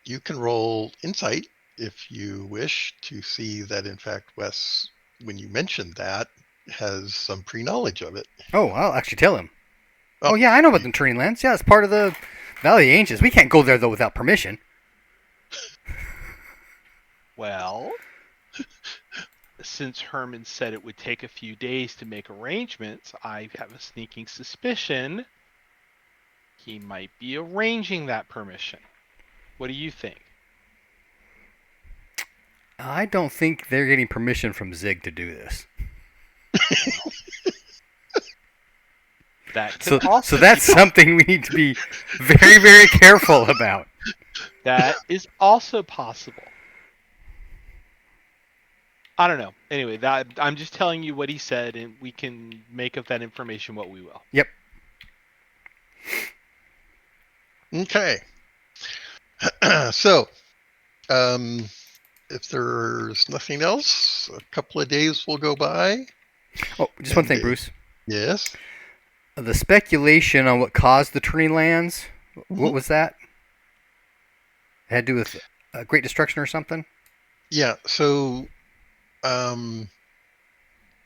you can roll insight if you wish to see that, in fact, Wes, when you mentioned that, has some pre-knowledge of it. Oh, I'll actually tell him. Oh, yeah, I know about the Turning Lands. Yeah, it's part of the Valley of the Ancients. We can't go there, though, without permission. Well, since Herman said it would take a few days to make arrangements, I have a sneaking suspicion he might be arranging that permission. What do you think? I don't think they're getting permission from Zig to do this. That could also so that's something we need to be very, very careful about. That is also possible. I don't know. Anyway, I'm just telling you what he said, and we can make of that information what we will. Yep. Okay. So, if there's nothing else, a couple of days will go by. Oh, just one thing, Bruce. Yes. The speculation on what caused the Turning Lands, what was that? It had to do with Great Destruction or something? Yeah, so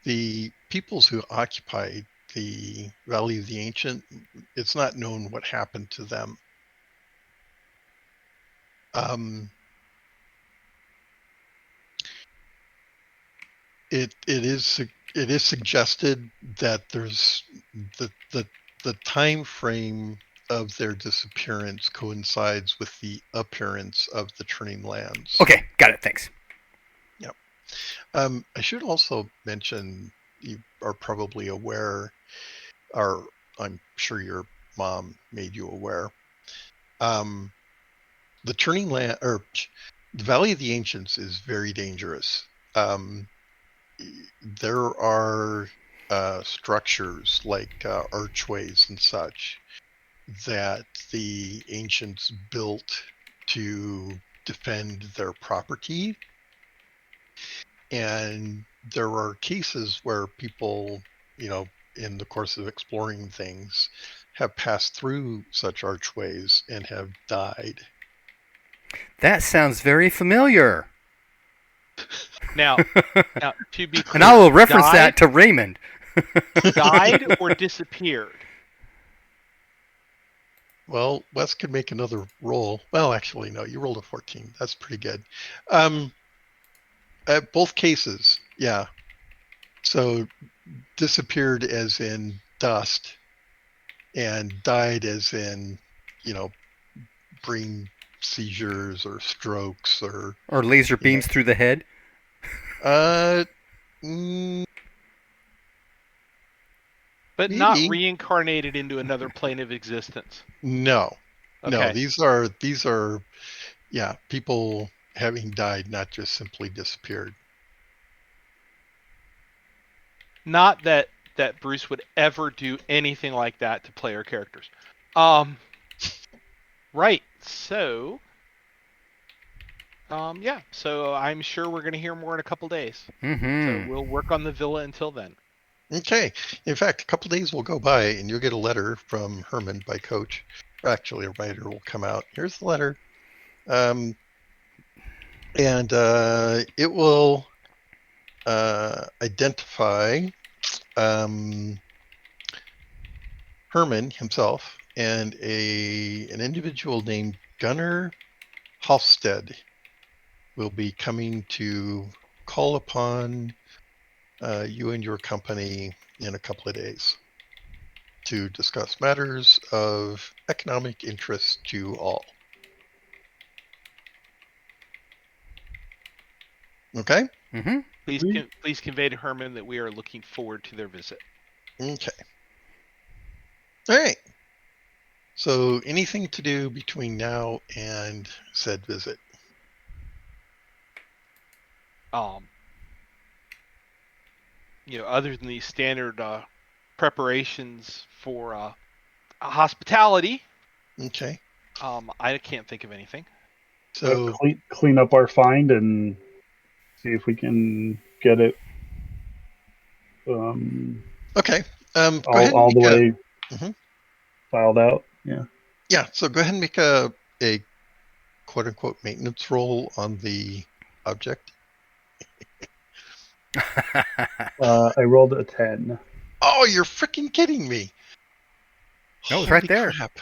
the peoples who occupied the Valley of the Ancient, it's not known what happened to them. It is suggested that there's the time frame of their disappearance coincides with the appearance of the Turning Lands. Okay, got it. Thanks. Yep. I should also mention, you are probably aware, or I'm sure your mom made you aware, the Turning Land, or the Valley of the Ancients is very dangerous. There are structures like archways and such that the ancients built to defend their property. And there are cases where people, in the course of exploring things, have passed through such archways and have died. That sounds very familiar. Now, to be clear, and I will reference that to Raymond. Died or disappeared? Well, Wes could make another roll. Well, actually, no, you rolled a 14. That's pretty good. Both cases, yeah. So disappeared as in dust, and died as in, brain seizures or strokes or laser beams through the head. But maybe. Not reincarnated into another plane of existence. No. Okay. No, these are people having died, not just simply disappeared. Not that Bruce would ever do anything like that to player characters. Right. So so I'm sure we're going to hear more in a couple days. Mm-hmm. So we'll work on the villa until then. Okay. In fact, a couple days will go by and you'll get a letter from Herman by Coach. Or actually, a writer will come out. Here's the letter. And it will identify Herman himself and an individual named Gunnar Halstead will be coming to call upon you and your company in a couple of days to discuss matters of economic interest to all. Okay? Mm-hmm. Please convey to Herman that we are looking forward to their visit. Okay. All right. So anything to do between now and said visit? Other than the standard preparations for hospitality, Okay. I can't think of anything. So clean up our find and see if we can get it okay. Go ahead and all the make a way mhm. filed out. Yeah. Yeah. So go ahead and make a quote unquote maintenance roll on the object. I rolled a 10. Oh, you're freaking kidding me! No, it's right Holy there. crap!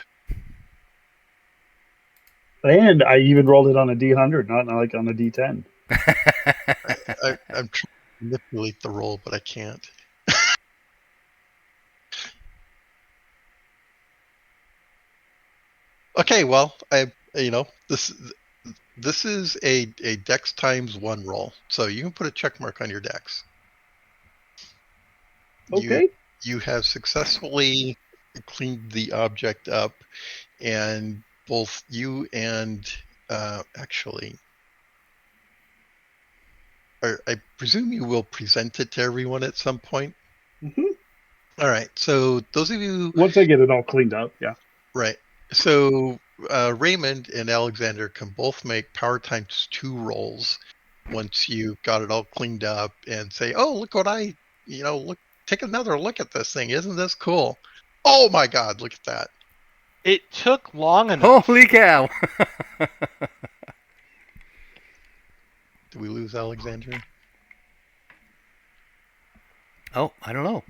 And I even rolled it on a D100, not like on a D10. I'm trying to manipulate the roll, but I can't. Okay, well, this is a dex times 1 roll, so you can put a check mark on your dex. Okay. You have successfully cleaned the object up, and both you and actually, I presume you will present it to everyone at some point. Mm-hmm. All right. So those of you, Once I get it all cleaned up, yeah. right? So Raymond and Alexander can both make power times 2 rolls once you got it all cleaned up and say, "Oh, look what look, take another look at this thing. Isn't this cool? Oh my God, look at that." It took long enough. Holy cow! Did we lose Alexander? Oh, I don't know.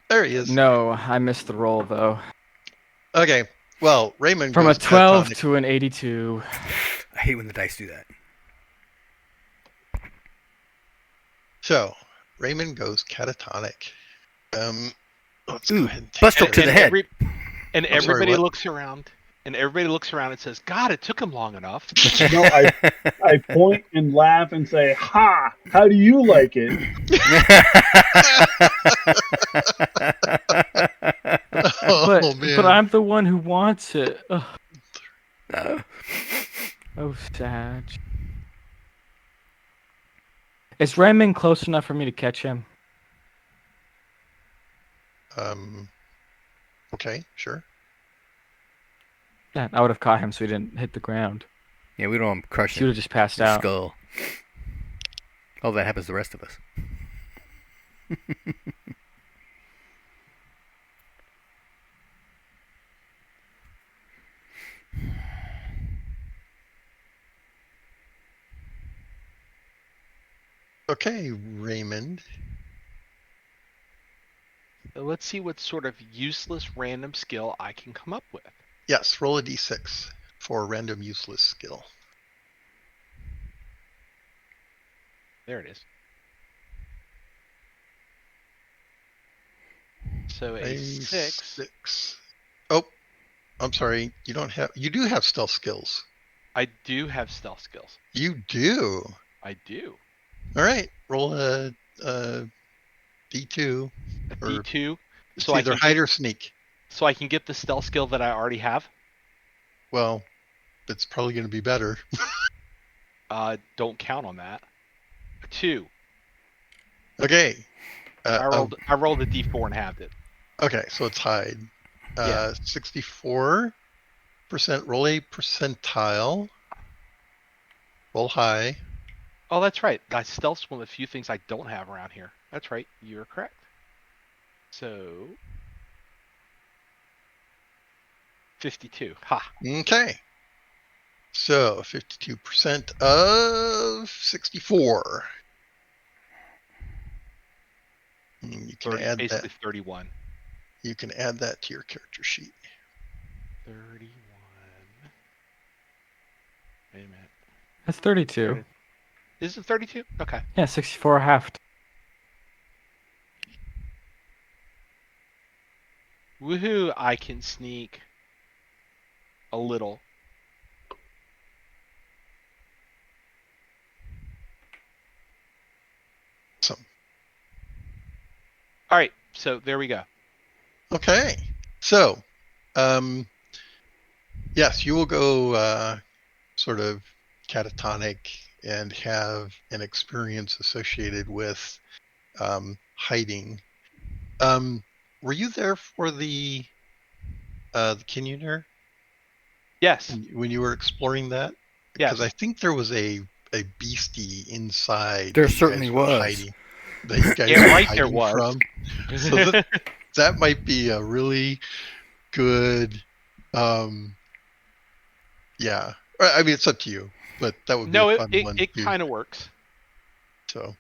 There he is. No, I missed the roll though. Okay. Well, Raymond From a goes 12 catatonic. to an 82. I hate when the dice do that. So Raymond goes catatonic. Let's go Ooh, ahead and take bust up that. to the head. Everybody what? looks around. And everybody looks around and says, "God, it took him long enough." No, I point and laugh and say, "Ha! How do you like it?" Oh man. But I'm the one who wants it. Ugh. Oh, sad. Is Raymond close enough for me to catch him? Okay, sure. Yeah, I would have caught him so he didn't hit the ground. Yeah, we don't want him He crushing would have just passed your out. skull. Oh, that happens to the rest of us. Okay, Raymond. So let's see what sort of useless random skill I can come up with. Yes, roll a d6 for a random useless skill. There it is. So a 6. 6. Oh, I'm sorry. You do have stealth skills. I do have stealth skills. You do. I do. All right, roll a d2. A Or D2. it's So I either can hide or sneak. So I can get the stealth skill that I already have. Well, it's probably going to be better. Don't count on that. 2. Okay. I rolled a D4 and halved it. Okay, so it's hide. Yeah. 64%. Roll a percentile. Roll high. Oh, that's right. Stealth's one of the few things I don't have around here. That's right. You're correct. So 52. Ha. Okay. So 52% of 64. You can add that. Basically 31. You can add that to your character sheet. 31. Wait a minute. That's 32. Is it 32? Okay. Yeah, 64 halved. Woohoo! I can sneak a little. Awesome. All right, so there we go. Okay. So, yes, you will go sort of catatonic and have an experience associated with hiding. Were you there for the Kinyoner Yes. when you were exploring that? Yes. Because I think there was a beastie inside There that you certainly guys were was. hiding. That you guys Yeah, were right, there hiding was. from. So that might be a really good, yeah. I mean, it's up to you, but that would be no, a it, fun it, one it too. kind of works. So,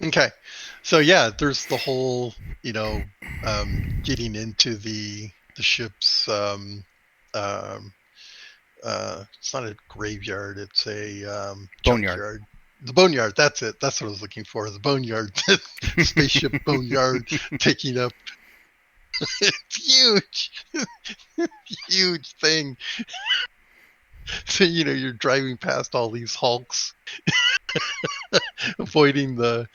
okay. So yeah, there's the whole, getting into the ship's, it's not a graveyard, it's a Boneyard. junkyard. The boneyard, that's it. That's what I was looking for. The boneyard, spaceship boneyard, taking up. It's huge, huge thing. So you're driving past all these hulks, avoiding the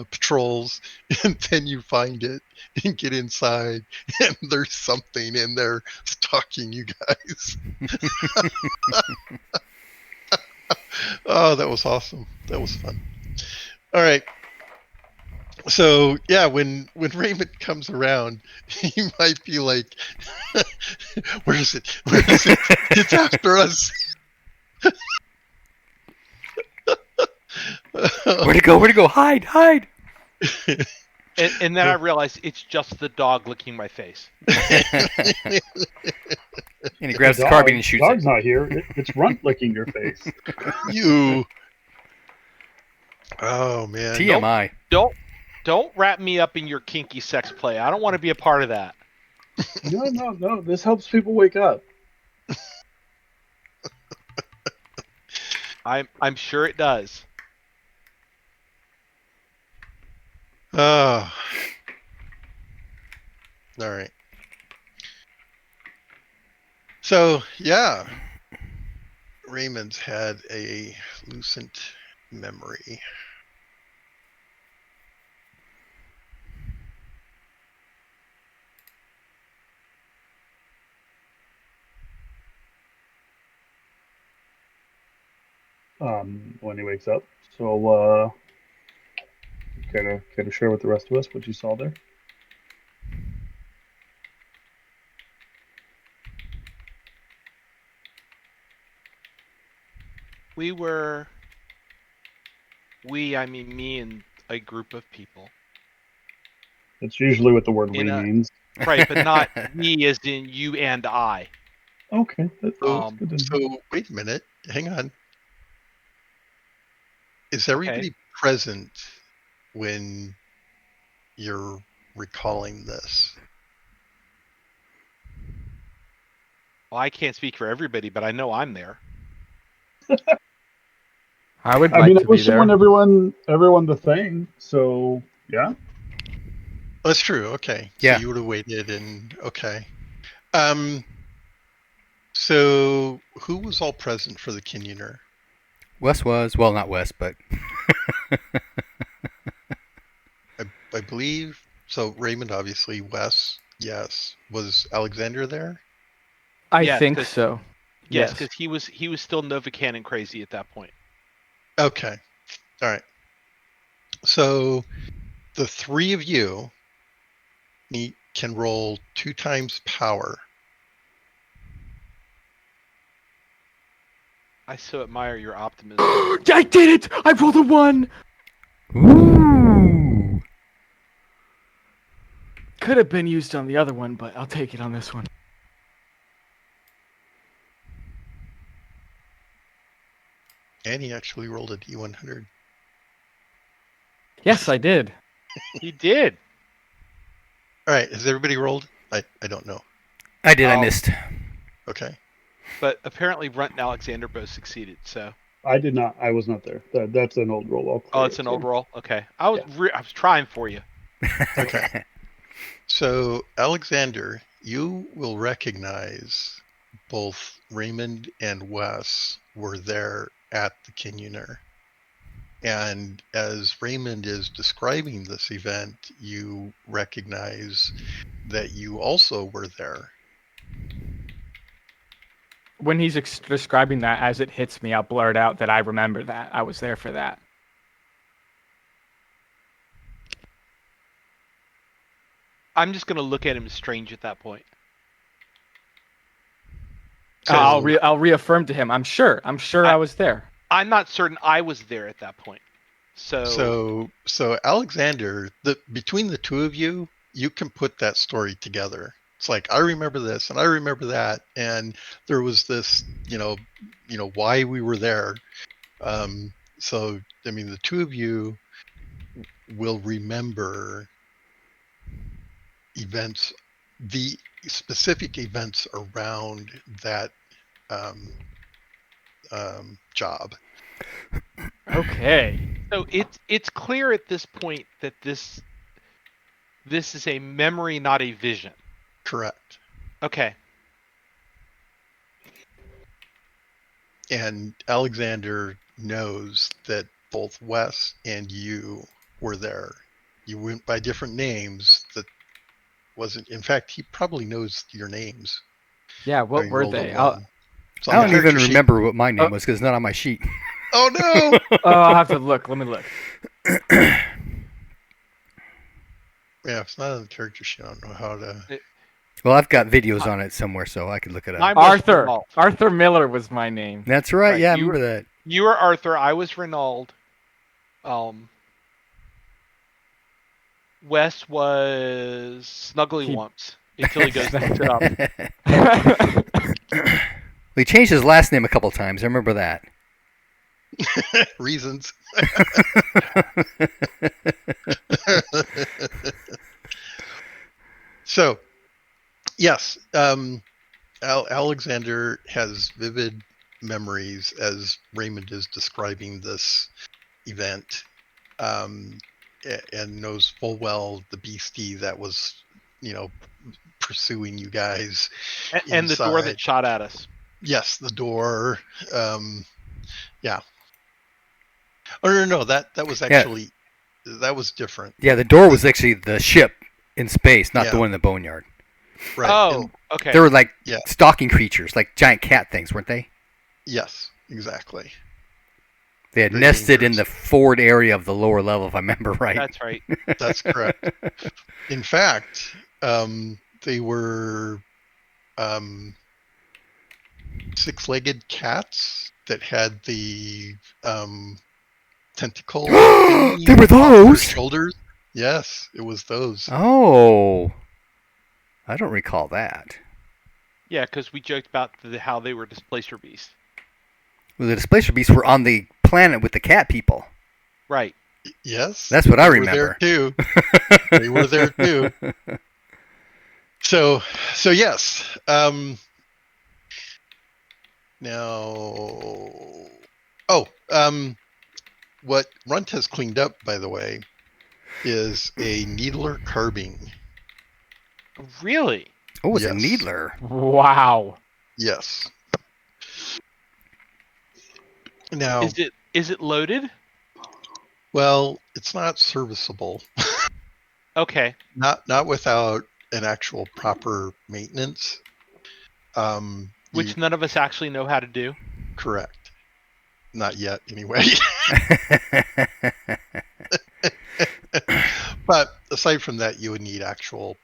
patrols, and then you find it and get inside, and there's something in there stalking you guys. Oh, that was awesome. That was fun. All right. So yeah, when Raymond comes around, he might be like, "Where is it? Where is it? It's after us!" Where'd it go? Where'd it go? Hide! Hide! And then I realized it's just the dog licking my face. And he grabs the carbine and shoots dog's it. not here. It's Runt licking your face. You. Oh man. TMI. Don't wrap me up in your kinky sex play. I don't want to be a part of that. No. This helps people wake up. I'm sure it does. Oh. All right. So yeah, Raymond's had a lucent memory. When he wakes up. So, care to share with the rest of us what you saw there? I mean me and a group of people. That's usually what the word "we" means. Right, but not me as in you and I. Okay. That's good to know. So wait a minute. Hang on. Is everybody present when you're recalling this? Well, I can't speak for everybody, but I know I'm there. I would I like mean, to I was be there. showing everyone the thing. So yeah. That's true. Okay. Yeah. So you would have waited and okay. So who was all present for the Kinyoner? Wes was. Well, not Wes, but... I believe so. Raymond, obviously. Wes, yes. Was Alexander there? I think so. Yes, because he was still Novocanon crazy at that point. Okay. All right. So the three of you can roll 2 times power. I so admire your optimism. I did it! I rolled a 1! Ooh! Could have been used on the other one, but I'll take it on this one. And he actually rolled a D100. Yes, I did. He did. All right, has everybody rolled? I don't know. I did. I Oh. missed. Okay. But apparently Runt and Alexander both succeeded. So I did not. I was not there. That's an old roll. I'll clear it's it, an so. old roll. Okay, I was trying for you. Okay. So, Alexander, you will recognize both Raymond and Wes were there at the Kinyoner. And as Raymond is describing this event, you recognize that you also were there. When he's describing that, as it hits me, I'll blurt out that I remember that. I was there for that. I'm just gonna look at him strange at that point. So, I'll reaffirm to him. I'm sure I was there. I'm not certain I was there at that point. So Alexander, between the two of you, you can put that story together. It's like, I remember this and I remember that, and there was this, why we were there. So I mean, the two of you will remember events, the specific events around that job. Okay. So it's clear at this point that this is a memory, not a vision. Correct. Okay. And Alexander knows that both Wes and you were there. You went by different names. That wasn't. In fact, he probably knows your names. Yeah, what were rolled a they? one. So I on the don't even character sheet- remember what my name was because it's not on my sheet. Oh no! I'll have to look. Let me look. Yeah, if it's not on the character sheet, I don't know how to. Well, I've got videos on it somewhere, so I could look it up. Mine was Arthur. Renault. Arthur Miller was my name. That's right. Right, Yeah, I you remember that. You were Arthur. I was Renault. Wes was Snuggly He- Wumps until he goes to look it up. He changed his last name a couple times. I remember that. Reasons. So, yes, Alexander has vivid memories as Raymond is describing this event, and knows full well the beastie that was, pursuing you guys. And the door that inside. shot at us. Yes, the door. Yeah. Oh no, that was actually that was different. Yeah, the door was actually the ship in space, not the Yeah. one in the boneyard. Right. Oh, and- okay. They were like Yeah. stalking creatures, like giant cat things, weren't they? yes, exactly. They had Very nested in dangerous. the forward area of the lower level, if I remember right. That's right. That's correct. In fact, they were six-legged cats that had the tentacle. thingy They were off their those? shoulders. Yes, it was those. Oh, I don't recall that. Yeah, because we joked about how they were displacer beasts. Well, the displacer beasts were on the planet with the cat people. Right. Yes, That's what I they remember. Were there too. They were there too. So yes. Now, what Runt has cleaned up, by the way, is a needler carbine. Really? Oh, it's a Yes. needler. Wow. Yes. Now, Is it loaded? well, it's not serviceable. Okay. Not without an actual proper maintenance. Which none of us actually know how to do. Correct. Not yet, anyway. But aside from that, you would need actual.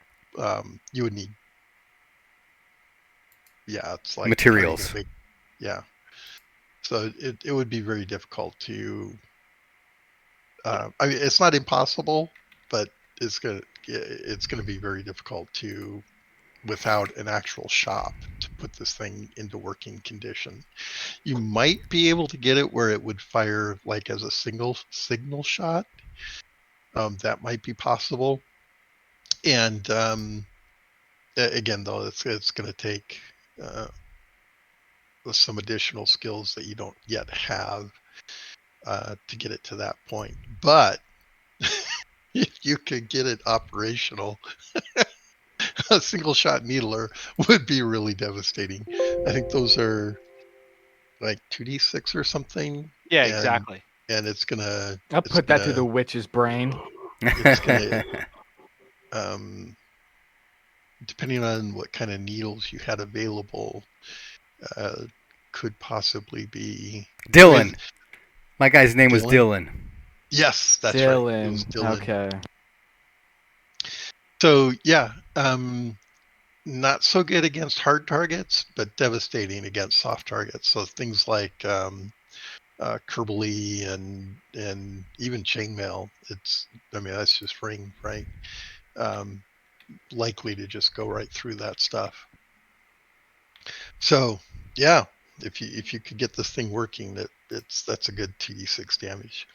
You would need. Yeah, it's like Materials. Yeah. So it would be very difficult to. I mean, it's not impossible, but it's gonna be very difficult to, without an actual shop, to put this thing into working condition. You might be able to get it where it would fire like as a single signal shot. That might be possible. And again, though, it's going to take some additional skills that you don't yet have to get it to that point. But if you could get it operational, a single shot needler would be really devastating. I think those are like 2d6 or something. Yeah, and, exactly. And it's gonna. I'll put that to the witch's brain. It's gonna. Depending on what kind of needles you had available, could possibly be Dylan. I mean, My guy's name was Dylan. Yes, that's Dylan. right. It was Dylan. Okay. So yeah, not so good against hard targets, but devastating against soft targets. So things like Kerbally and even chainmail. That's just ring, right? Likely to just go right through that stuff. So yeah, if you could get this thing working, that's a good 2d6 damage,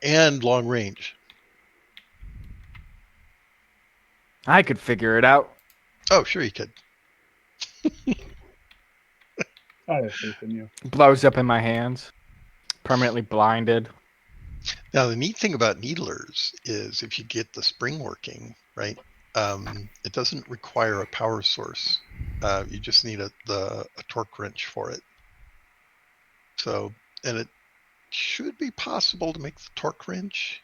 and long range. I could figure it out. Oh, sure you could. I have faith in you. Blows up in my hands. Permanently blinded. Now the neat thing about needlers is if you get the spring working, right? It doesn't require a power source. You just need a torque wrench for it. So, and it should be possible to make the torque wrench.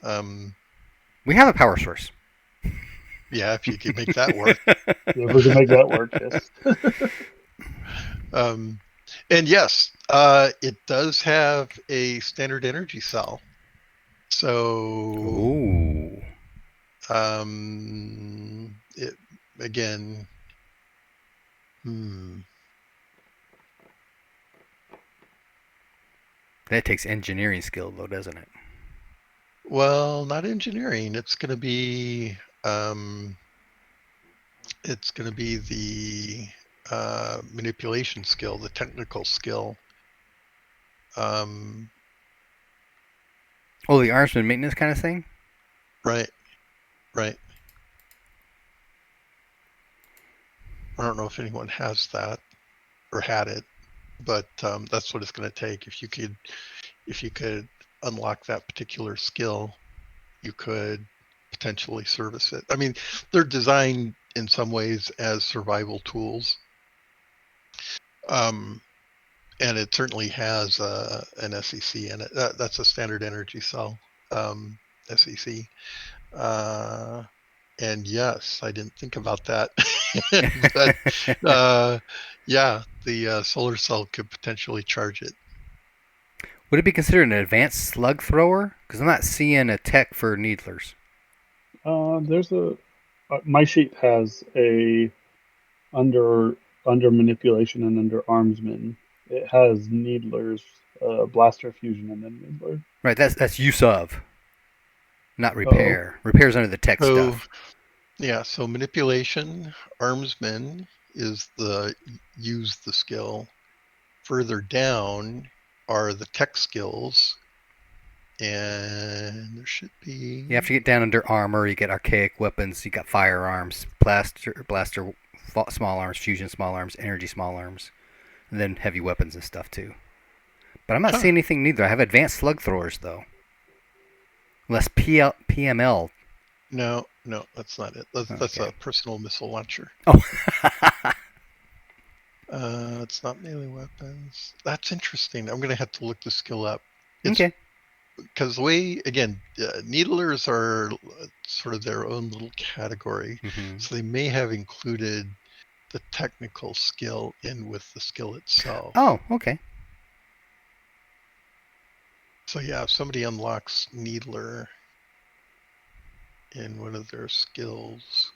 We have a power source. Yeah, if you could make that work. Yeah, if we can make that work, yes. And yes, it does have a standard energy cell. So, ooh, it again. That takes engineering skill, though, doesn't it? Well, not engineering. It's going to be the manipulation skill, the technical skill. The armsman maintenance kind of thing? Right. I don't know if anyone has that or had it, but that's what it's going to take. If you could unlock that particular skill, you could potentially service it. I mean, they're designed in some ways as survival tools. And it certainly has an SEC in it. That's a standard energy cell, SEC. And yes, I didn't think about that. But yeah, the solar cell could potentially charge it. Would it be considered an advanced slug thrower? Because I'm not seeing a tech for needlers. There's my sheet has a under manipulation and under armsman. It has needlers, blaster fusion, and then needler. Right, that's use of, not repair. Repair's under the tech stuff. Yeah, so manipulation, armsman is the use the skill. Further down are the tech skills, and there should be. You have to get down under armor. You get archaic weapons. You got firearms, blaster, small arms, fusion small arms, energy small arms, and then heavy weapons and stuff too. But I'm not seeing anything neither. I have advanced slug throwers though. Less PML. No, that's not it. That's a personal missile launcher. Oh. It's not melee weapons. That's interesting. I'm going to have to look the skill up. Okay. Because the way, again, needlers are sort of their own little category. Mm-hmm. So they may have included the technical skill in with the skill itself. Oh, okay. So yeah, if somebody unlocks needler in one of their skills.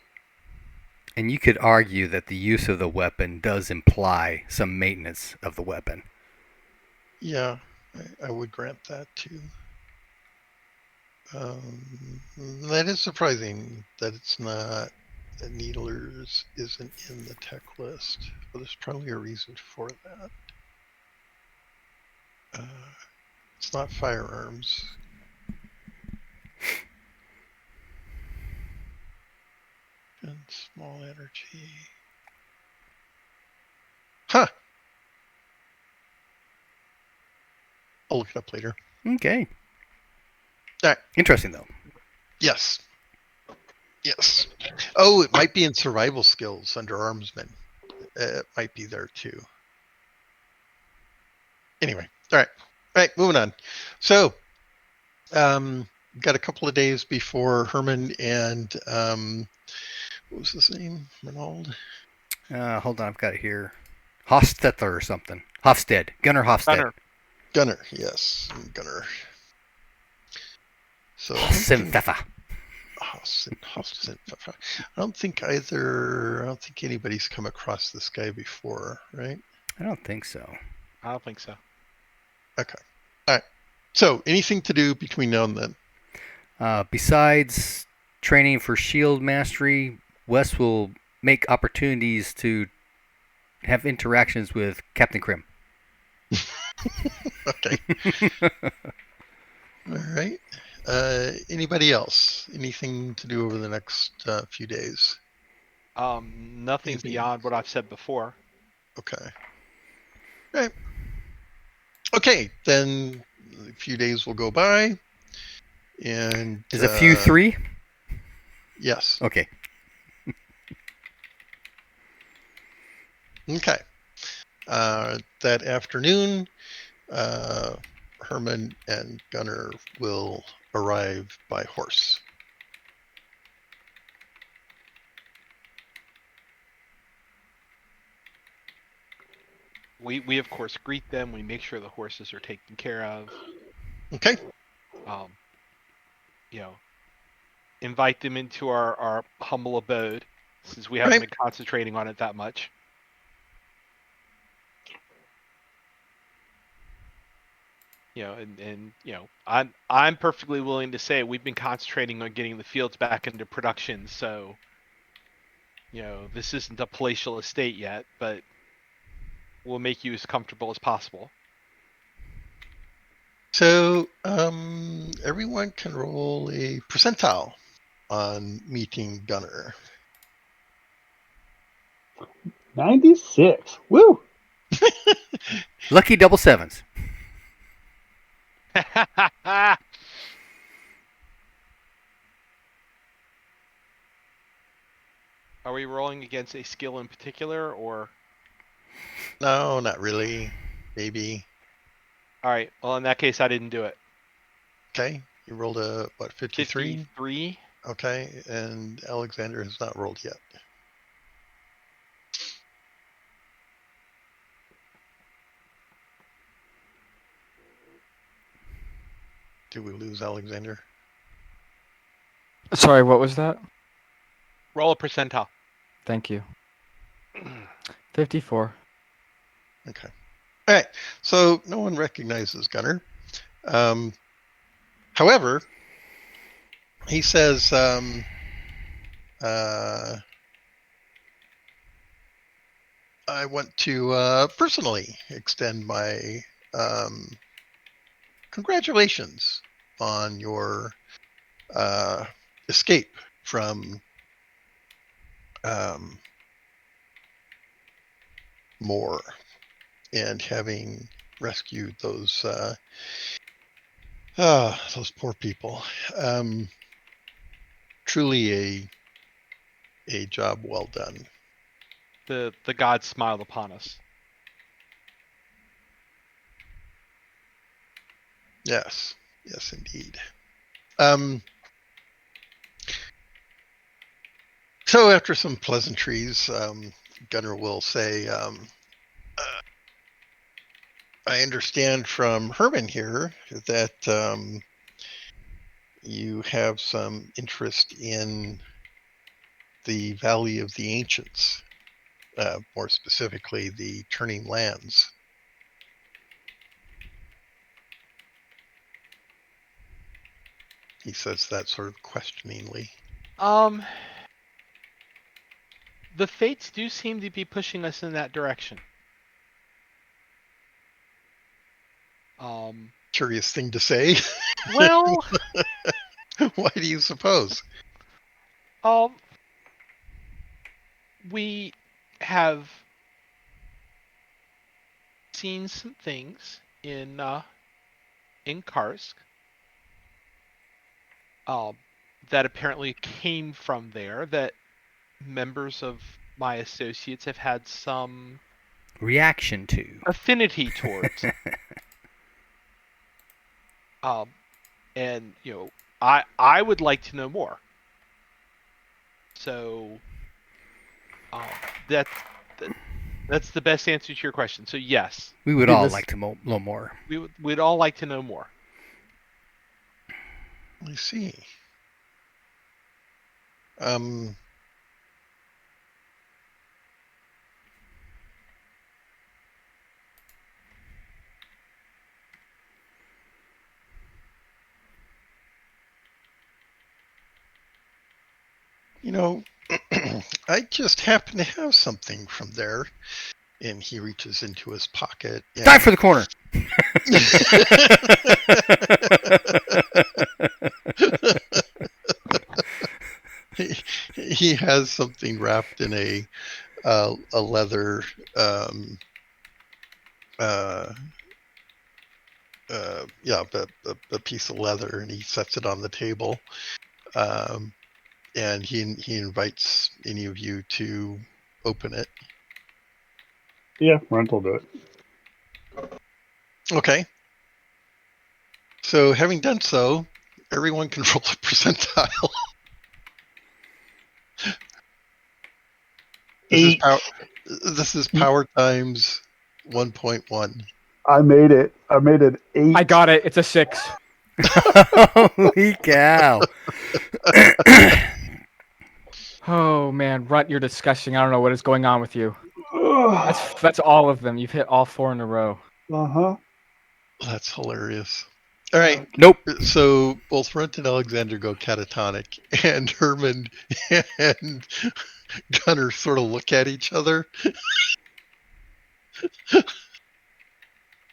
And you could argue that the use of the weapon does imply some maintenance of the weapon. Yeah, I would grant that too. That is surprising that it's not The Needlers isn't in the tech list. Well, there's probably a reason for that. It's not firearms. And small energy. Huh. I'll look it up later. Okay. All right. Interesting though. Yes. Yes. Oh, it might be in survival skills under armsmen. It might be there too. Anyway, all right, moving on. So, got a couple of days before Herman and what was his name? Renauld? Hold on, I've got it here. Hofstetler or something. Hofstede. Gunnar Hofstede. Gunner. Yes, Gunner. So Hofsenpfeffer. I don't think anybody's come across this guy before, right? I don't think so. I don't think so. Okay. All right. So, anything to do between now and then? Besides training for shield mastery, Wes will make opportunities to have interactions with Captain Krim. Okay. All right. Anybody else? Anything to do over the next few days? Nothing beyond what I've said before. Okay. All right. Okay, then a few days will go by, and Is a few 3? Yes. Okay. Okay. That afternoon, Herman and Gunnar will arrive by horse. We of course greet them. We make sure the horses are taken care of. Okay. Invite them into our humble abode, since we haven't been concentrating on it that much. I'm perfectly willing to say we've been concentrating on getting the fields back into production, so this isn't a palatial estate yet, but we'll make you as comfortable as possible. So, everyone can roll a percentile on meeting Gunnar. 96. Woo! Lucky double sevens. Are we rolling against a skill in particular, or? No, not really. Maybe. All right. Well, in that case, I didn't do it. Okay. You rolled a, 53? 53. Okay. And Alexander has not rolled yet. Did we lose Alexander? Sorry, what was that? Roll a percentile. Thank you. 54. Okay. All right. So no one recognizes Gunnar. However, he says, I want to personally extend my congratulations on your escape from Moore and having rescued those poor people. Truly a job well done. The gods smiled upon us. Yes, indeed. So after some pleasantries, Gunnar will say, I understand from Herman here that you have some interest in the Valley of the Ancients, more specifically the Turning Lands. He says that sort of questioningly. The fates do seem to be pushing us in that direction. Curious thing to say. Well, Why do you suppose? we have seen some things in Karsk that apparently came from there that members of my associates have had some Reaction to. affinity towards. And I would like to know more. So that's the best answer to your question. So yes, We would all like to know more. we'd all like to know more. I see. I just happen to have something from there. And he reaches into his pocket. And... Dive for the corner. he has something wrapped in a leather a piece of leather, and he sets it on the table. And he invites any of you to open it. Yeah, Runt will do it. Okay. So having done so, everyone can roll a percentile. This is power times 1.1. I made it. I made an 8. I got it. It's a 6. Holy cow. Oh man, Runt, you're disgusting. I don't know what is going on with you. That's all of them. You've hit all 4 in a row. Uh-huh. That's hilarious. All right. Nope. So both Runt and Alexander go catatonic, and Herman and Gunnar sort of look at each other.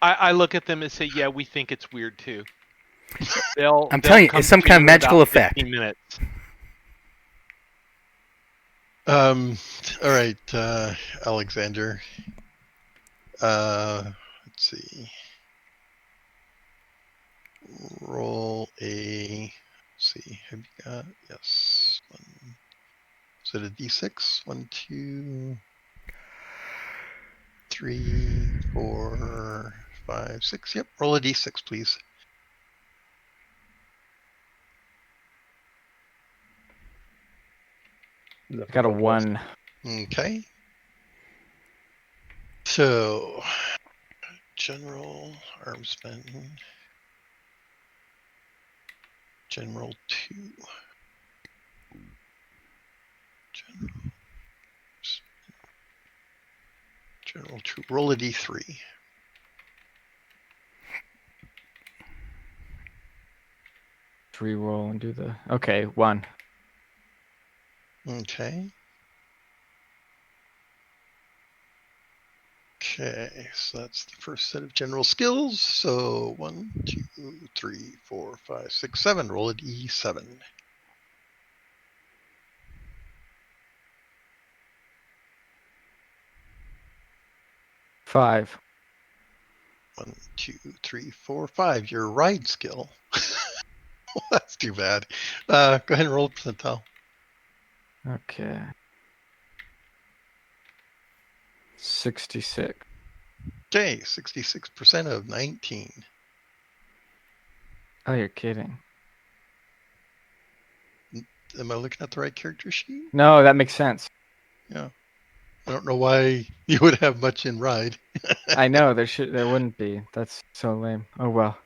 I look at them and say, yeah, we think it's weird too. I'm telling you, it's some kind of magical effect. 15 minutes. All right, Alexander. Let's see. Roll a. Let's see. Have you got? Yes. Is it a D6? 1, 2, 3, 4, 5, 6. Yep. Roll a D6, please. I got a 1. Okay. So, General Armsman. General 2. General 2. Roll a D3. Roll and do the. Okay, 1. Okay. Okay, so that's the first set of general skills. So 1, 2, 3, 4, 5, 6, 7. Roll a D7. 5. 1, 2, 3, 4, 5. Your ride skill. That's too bad. Go ahead and roll a percentile. Okay. 66. Okay, 66% of 19. Oh, you're kidding. Am I looking at the right character sheet? No, that makes sense. Yeah. I don't know why you would have much in ride. I know there wouldn't be. That's so lame. Oh well.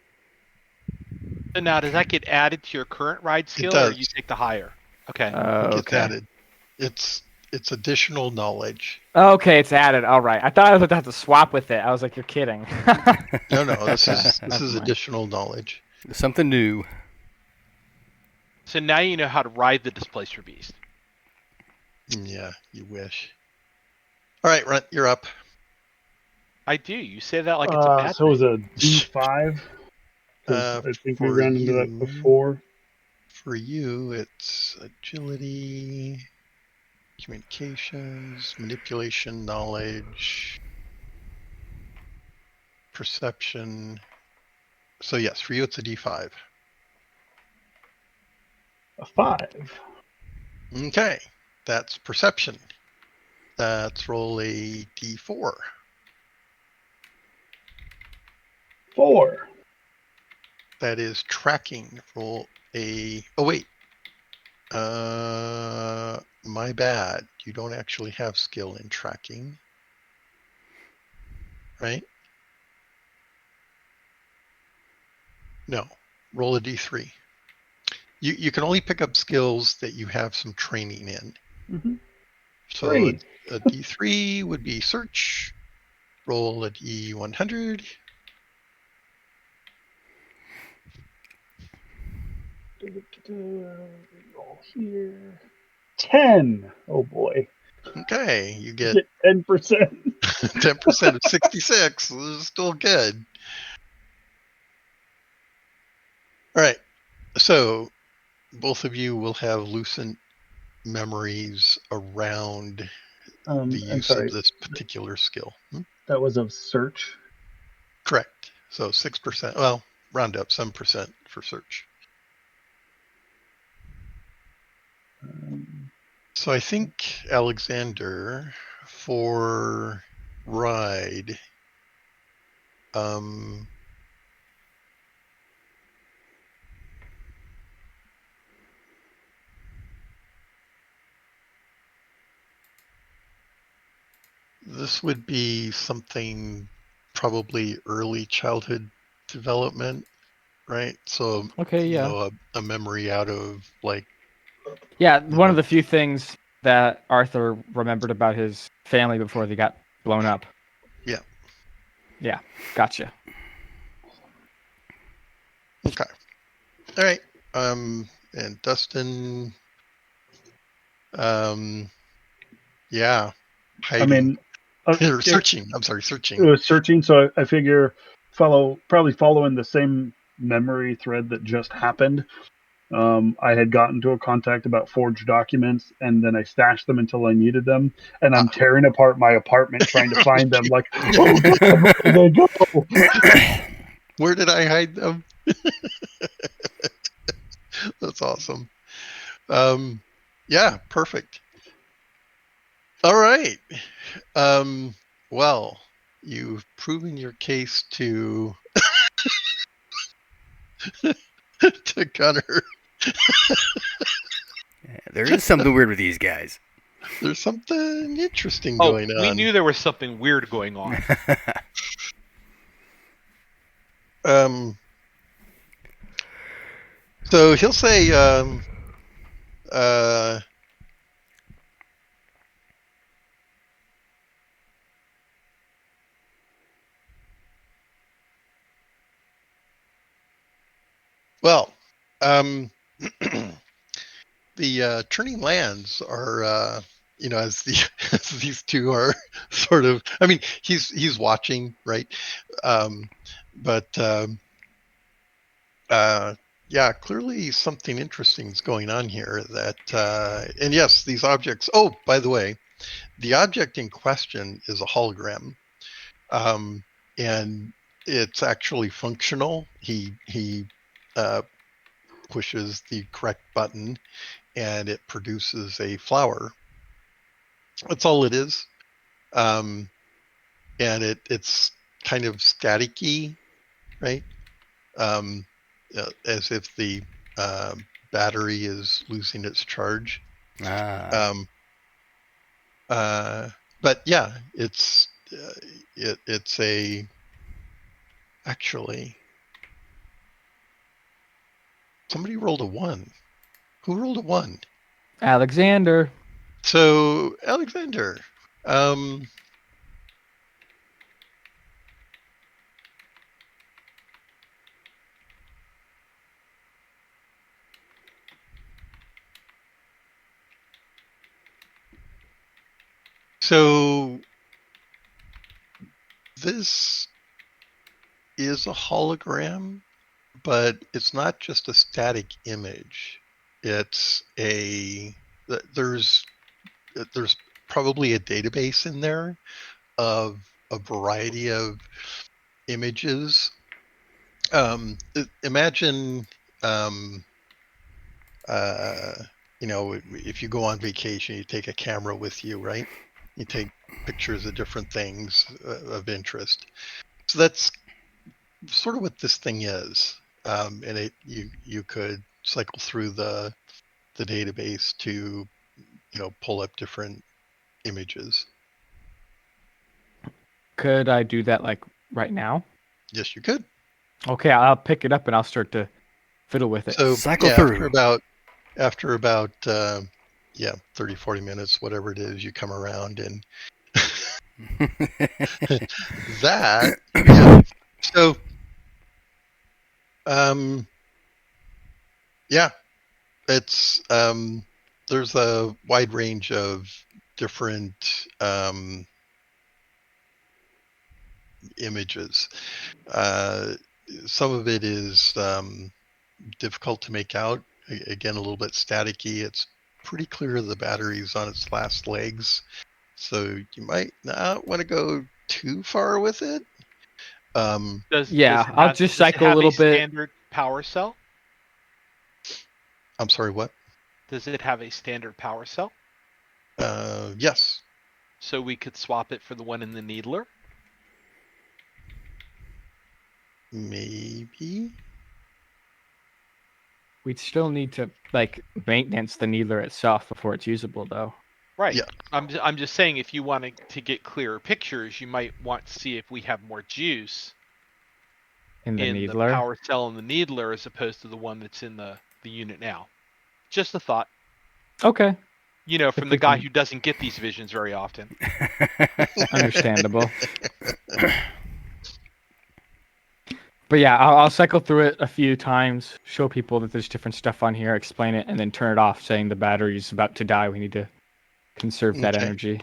So now, does that get added to your current ride skill, or you take the higher? Okay. It gets Okay. added. It's additional knowledge. Okay, it's added. All right. I thought I would have to swap with it. I was like, you're kidding. No, this is Never mind. additional knowledge. Something new. So now you know how to ride the Displacer Beast. Yeah, you wish. All right, Runt, you're up. I do. You say that like it's a bad So it was thing. a D5 because I think we For ran into that before. For you, it's agility, communications, manipulation, knowledge, perception. So yes, for you it's a D5. A 5. Okay, that's perception. Let's roll a D4. 4. That is tracking. Roll a. Oh wait. My bad. You don't actually have skill in tracking, right? No. Roll a D3. You can only pick up skills that you have some training in. Mm-hmm. So 3. a D3 would be search. Roll a D100. Roll here. 10. Oh boy. Okay, you get Get 10%. 10% of 66. This is still good. All right. So both of you will have lucent memories around the I'm use of sorry. this particular skill. That was of search. Correct. So 6%. Well, round up 7% for search. So I think, Alexander, for ride, this would be something probably early childhood development, right? So, Okay, yeah. a memory out of like, Yeah, you one of know, the few things that Arthur remembered about his family before they got blown up. yeah. Yeah, gotcha. Okay. All right. And Dustin, yeah, I hiding mean, or it searching. I'm sorry, searching. was searching, so I figure probably following the same memory thread that just happened. I had gotten to a contact about forged documents, and then I stashed them until I needed them. And I'm tearing apart my apartment trying to find them. Like, oh god, where did they go? Where did I hide them? That's awesome. Yeah, perfect. All right. Well, you've proven your case to to Gunner. There is something weird with these guys. There's something interesting Oh, going we on. knew there was something weird going on. So he'll say, uh, well, the turning lands are, as as these two are sort of. I mean, he's watching, right? But yeah, clearly something interesting is going on here. And yes, these objects. Oh, by the way, the object in question is a hologram, and it's actually functional. He pushes the correct button, and it produces a flower. That's all it is. Um, and it's kind of staticky, right? Um, as if the uh, battery is losing its charge. Ah. Um, but yeah, it's a actually somebody rolled a 1. Who rolled a 1? Alexander. So Alexander, um, So this is a hologram, but it's not just a static image. It's there's probably a database in there of a variety of images. Imagine, um, uh, if you go on vacation, you take a camera with you, right? You take pictures of different things of interest. So that's sort of what this thing is. And you could cycle through the database to pull up different images. Could I do that like right now? Yes, you could. Okay, I'll pick it up and I'll start to fiddle with it. So Cycle yeah, through. after about 30, 40 minutes, whatever it is, you come around and that, yeah. So, yeah, it's there's a wide range of different images. Some of it is difficult to make out. Again, a little bit staticky. It's pretty clear the battery's on its last legs, so you might not want to go too far with it. I'll just cycle a little bit. Standard power cell? I'm sorry, what? Does it have a standard power cell? Yes. So we could swap it for the one in the Needler? Maybe. We'd still need to maintenance the Needler itself before it's usable, though. Right. Yeah. I'm just saying, if you want to get clearer pictures, you might want to see if we have more juice in the Needler, the power cell in the Needler, as opposed to the one that's in the unit now. Just a thought. Okay. From the guy who doesn't get these visions very often. Understandable. But yeah, I'll cycle through it a few times, show people that there's different stuff on here, explain it, and then turn it off, saying the battery's about to die. We need to conserve that energy.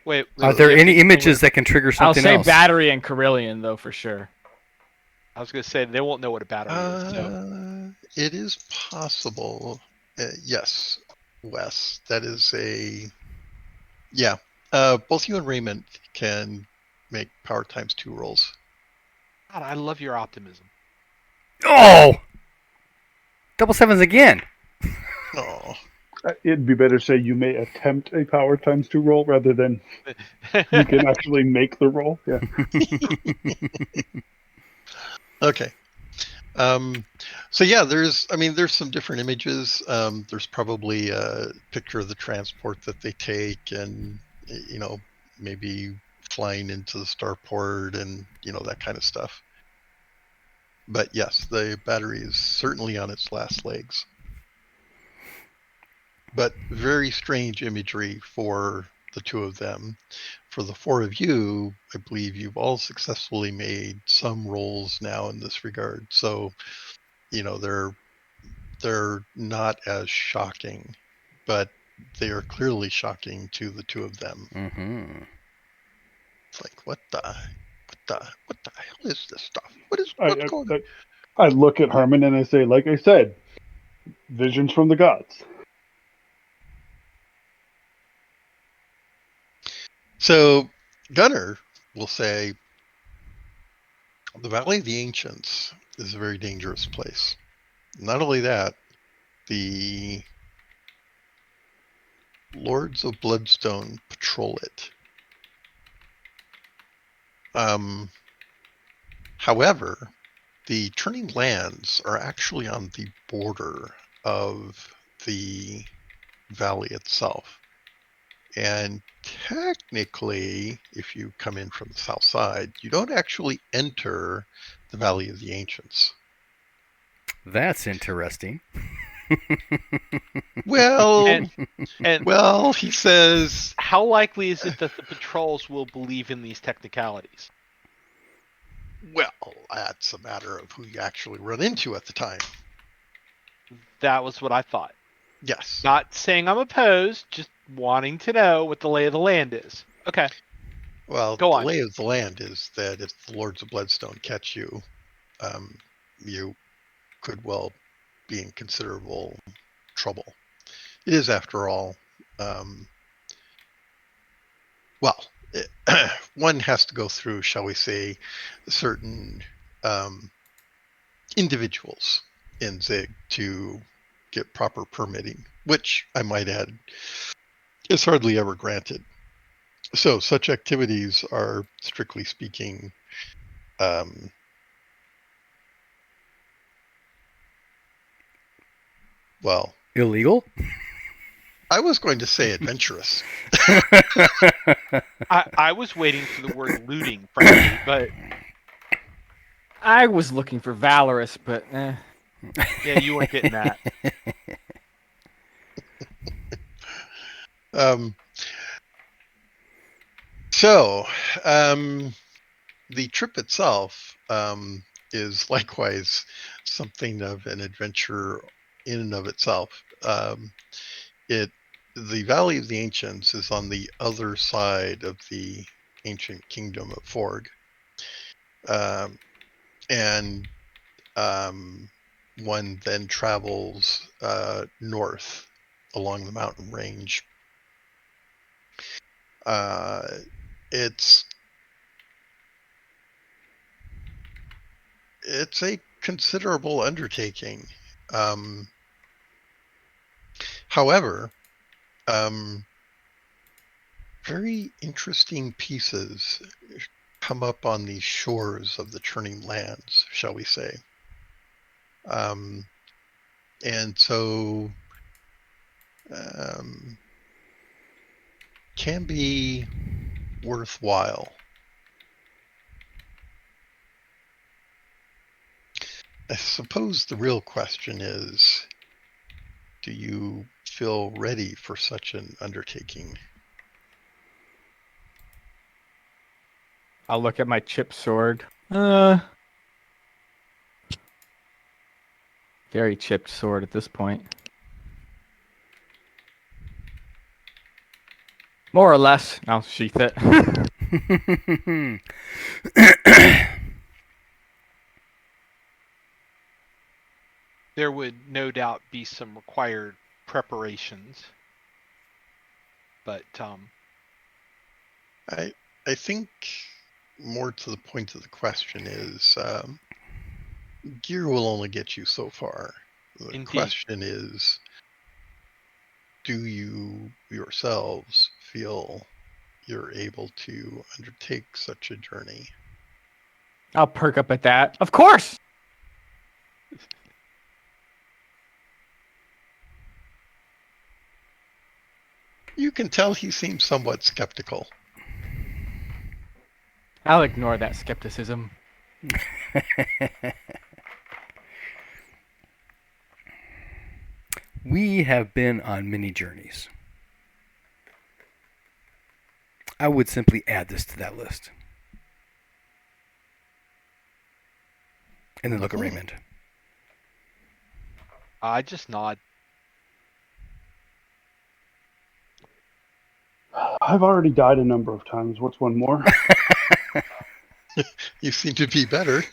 Wait, are there any images that can trigger something else? I'll say battery and Carillion, though, for sure. I was going to say, they won't know what a battery is. So. It is possible. Yes, Wes. That is a... Yeah. Both you and Raymond can make power times 2 rolls. God, I love your optimism. Oh! Double sevens again. Oh. It'd be better to say you may attempt a power times 2 roll rather than you can actually make the roll. Yeah. Okay. So yeah, there's some different images. There's probably a picture of the transport that they take, and maybe flying into the starport and that kind of stuff. But yes, the battery is certainly on its last legs. But very strange imagery for the 2 of them. For the 4 of you, I believe you've all successfully made some rolls now in this regard. So, they're not as shocking, but they are clearly shocking to the 2 of them. Mm-hmm. It's like, what the hell is this stuff? What's going on? I look at Herman and I say, like I said, visions from the gods. So Gunnar will say, the Valley of the Ancients is a very dangerous place. Not only that, the Lords of Bloodstone patrol it. However, the Turning Lands are actually on the border of the valley itself. And technically, if you come in from the south side, you don't actually enter the Valley of the Ancients. That's interesting. Well, well, he says... How likely is it that the patrols will believe in these technicalities? Well, that's a matter of who you actually run into at the time. That was what I thought. Yes. Not saying I'm opposed, just wanting to know what the lay of the land is. Okay, Well, go the on. lay of the land is that if the Lords of Bloodstone catch you, you could well be in considerable trouble. It is, after all, well, one has to go through, shall we say, certain individuals in Zig to get proper permitting, which I might add is hardly ever granted. So such activities are, strictly speaking, well, Illegal? I was going to say adventurous. I was waiting for the word looting, frankly, but I was looking for valorous, but yeah, you weren't getting that. Um, so, the trip itself is likewise something of an adventure in and of itself. The Valley of the Ancients is on the other side of the ancient kingdom of Forg, and one then travels north along the mountain range. It's a considerable undertaking. However, very interesting pieces come up on these shores of the turning lands, shall we say. And so can be worthwhile. I suppose the real question is, do you feel ready for such an undertaking? I'll look at my chip sword. Very chipped sword at this point. More or less. I'll sheath it. There would no doubt be some required preparations, but I think more to the point of the question is, gear will only get you so far. The Indeed. question is, do you yourselves feel you're able to undertake such a journey? I'll perk up at that. Of course! You can tell he seems somewhat skeptical. I'll ignore that skepticism. We have been on many journeys. I would simply add this to that list. And then look at Raymond. I just nod. I've already died a number of times. What's one more? You seem to be better.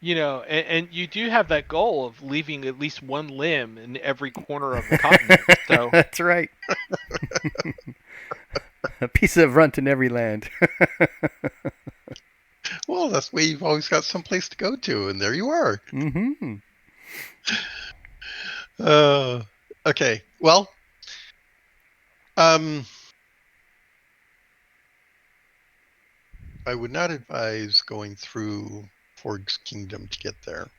You know, and you do have that goal of leaving at least one limb in every corner of the continent. So That's right. A piece of runt in every land. Well, that's the way you've always got some place to go to, and there you are. Mm-hmm. Okay. Well, I would not advise going through Forg's Kingdom to get there,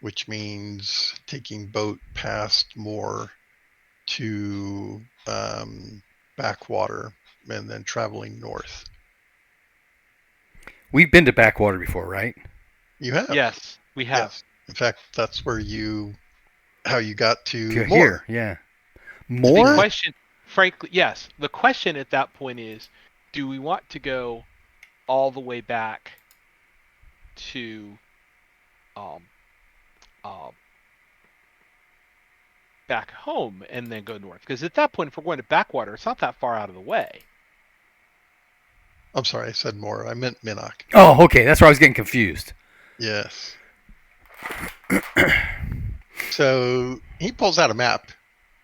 which means taking boat past more to backwater and then traveling north. We've been to backwater before, right? You have? yes, we have. Yes. In fact, that's where how you got to more. Here, yeah. The More? question, frankly, yes. The question at that point is, do we want to go all the way back to back home and then go north. Because at that point, if we're going to backwater, it's not that far out of the way. I'm sorry, I said more. I meant Minnock. Oh, okay. That's where I was getting confused. Yes. So he pulls out a map.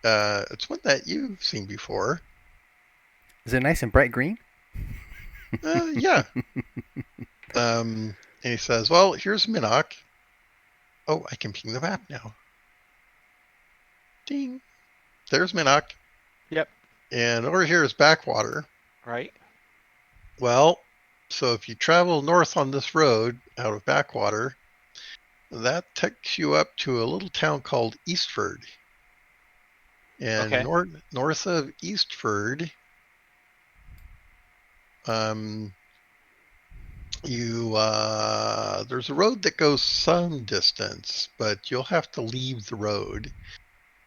It's one that you've seen before. Is it nice and bright green? Yeah. And he says, well, here's Minnock. Oh, I can ping the map now. Ding. There's Minnock. Yep. And over here is Backwater. Right. Well, so if you travel north on this road out of Backwater, that takes you up to a little town called Eastford. And Okay. north of Eastford, there's a road that goes some distance, but you'll have to leave the road,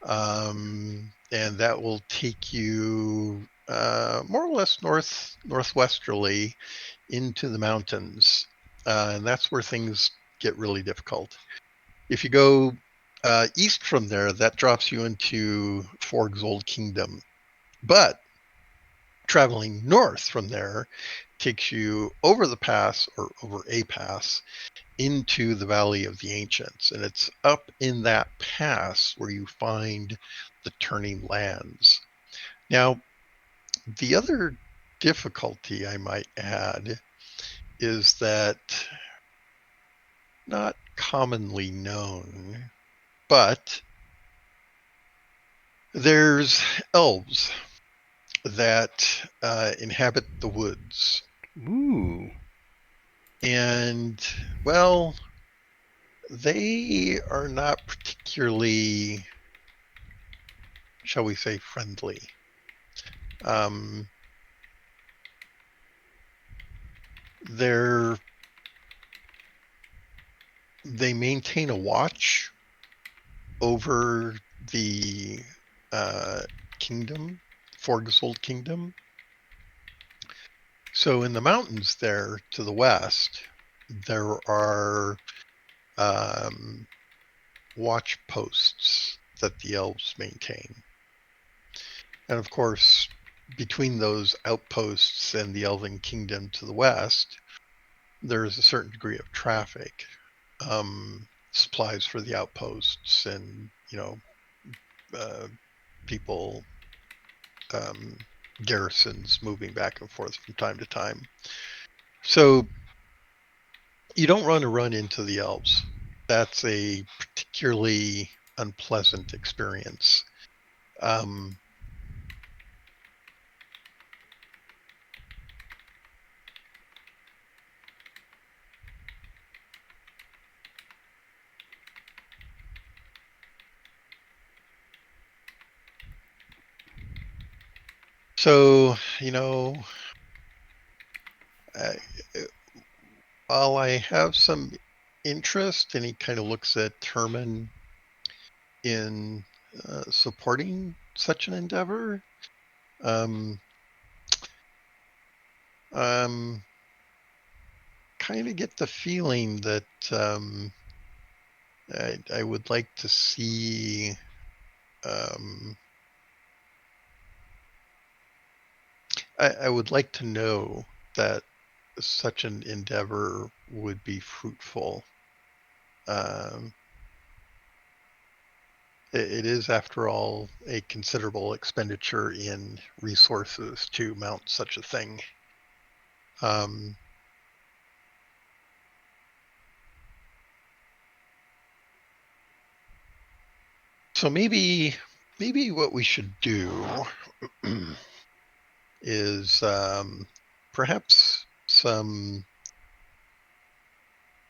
and that will take you more or less northwesterly into the mountains, and that's where things get really difficult. If you go east from there, that drops you into Forg's Old Kingdom, but traveling north from there takes you over the pass or over a pass into the Valley of the Ancients. And it's up in that pass where you find the Turning Lands. Now, the other difficulty I might add is that not commonly known, but there's elves that inhabit the woods. Ooh. And, well, they are not particularly, shall we say, friendly. They maintain a watch over the kingdom, Forg's Old Kingdom. So in the mountains there to the west, there are watch posts that the elves maintain. And of course, between those outposts and the Elven Kingdom to the west, there is a certain degree of traffic. Supplies for the outposts and, people, garrisons moving back and forth from time to time. So you don't want to run into the elves. That's a particularly unpleasant experience. So, while I have some interest, and he kind of looks at Terman in supporting such an endeavor, kind of get the feeling that I would like to see I would like to know that such an endeavor would be fruitful. It is, after all, a considerable expenditure in resources to mount such a thing. So maybe what we should do is perhaps some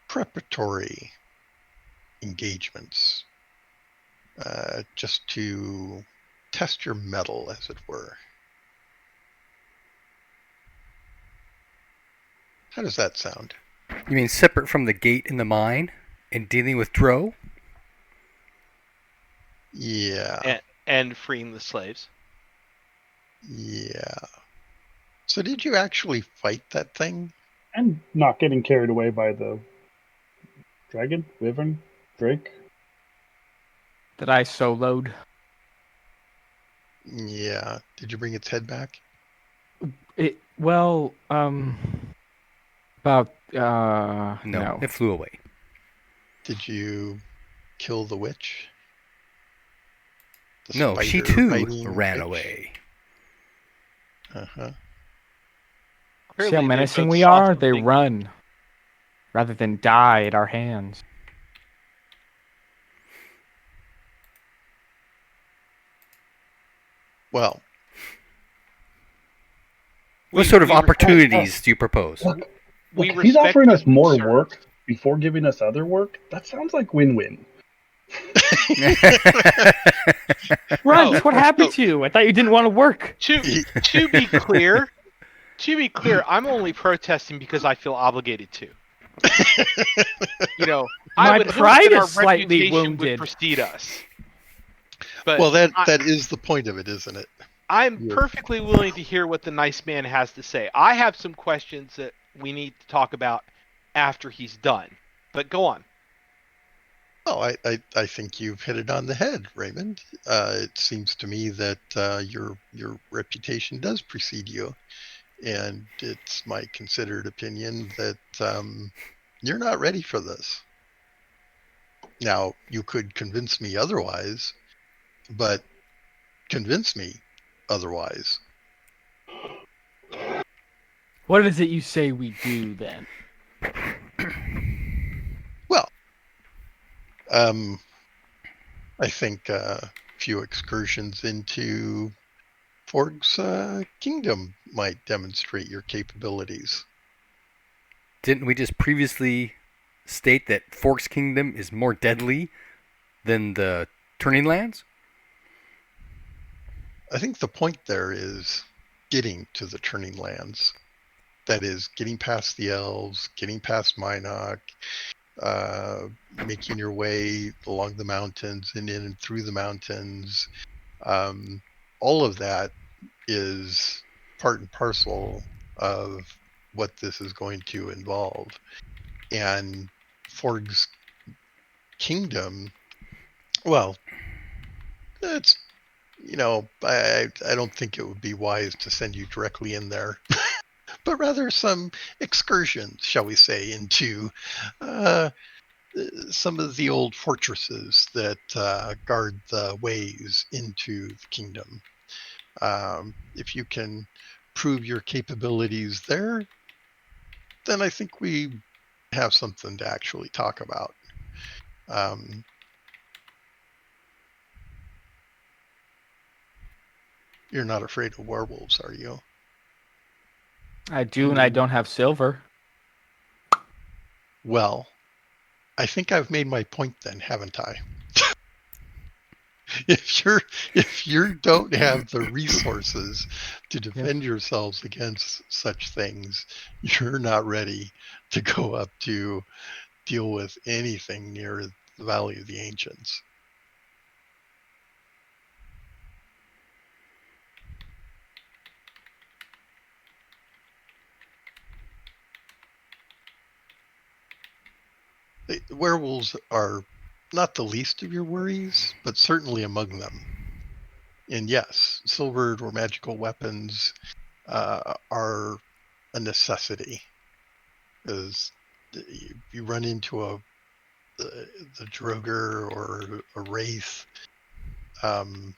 preparatory engagements, just to test your mettle, as it were. How does that sound? You mean separate from the gate in the mine and dealing with Dro? Yeah. And freeing the slaves. Yeah. So did you actually fight that thing? And not getting carried away by the dragon, wyvern, drake. That I soloed. Yeah. Did you bring its head back? Well, about No, no. it flew away. Did you kill the witch? The No, she spider too biting ran witch? away. Uh-huh. See how Apparently, they menacing both we saw are? They something. run rather than die at our hands. Well, What We sort of we respect opportunities do you propose? Look, we look, if he's respect offering his us more concern. work before giving us other work, that sounds like win-win. Runt, Oh, what happened oh, to you? I thought you didn't want to work. to to be clear, I'm only protesting because I feel obligated to. I My would hope pride that our is slightly reputation would wounded. precede us. But well, that is the point of it, isn't it? I'm You're, perfectly willing to hear what the nice man has to say. I have some questions that we need to talk about after he's done. But go on. oh, I think you've hit it on the head, Raymond. It seems to me that your reputation does precede you, and it's my considered opinion that you're not ready for this. Now, you could convince me otherwise, but convince me otherwise. What is it you say we do then? Well, um, I think a few excursions into Forg's kingdom might demonstrate your capabilities. Didn't we just previously state that Fork's Kingdom is more deadly than the Turning Lands? I think the point there is getting to the turning lands. That is, getting past the elves, getting past Minok, making your way along the mountains and in and through the mountains. Um, all of that is part and parcel of what this is going to involve. And Forg's kingdom, well, it's I don't think it would be wise to send you directly in there, but rather some excursions, shall we say, into uh, some of the old fortresses that guard the ways into the kingdom. If you can prove your capabilities there, then I think we have something to actually talk about. Um, you're not afraid of werewolves, are you? I do, and I don't have silver. Well, I think I've made my point then, haven't I? If you don't have the resources to Yes. defend yourselves against such things, you're not ready to go up to deal with anything near the Valley of the Ancients. The werewolves are not the least of your worries, but certainly among them. And yes, silvered or magical weapons are a necessity. Because you run into the Droger or a Wraith, um,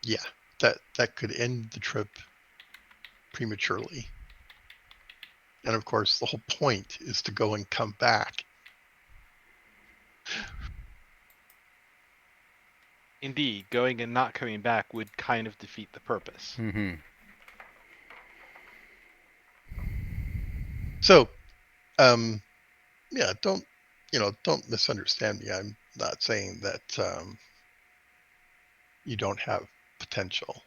yeah, that could end the trip prematurely. And of course, the whole point is to go and come back. Indeed, going and not coming back would kind of defeat the purpose. Mm-hmm. So, um, yeah, don't misunderstand me. I'm not saying that you don't have potential.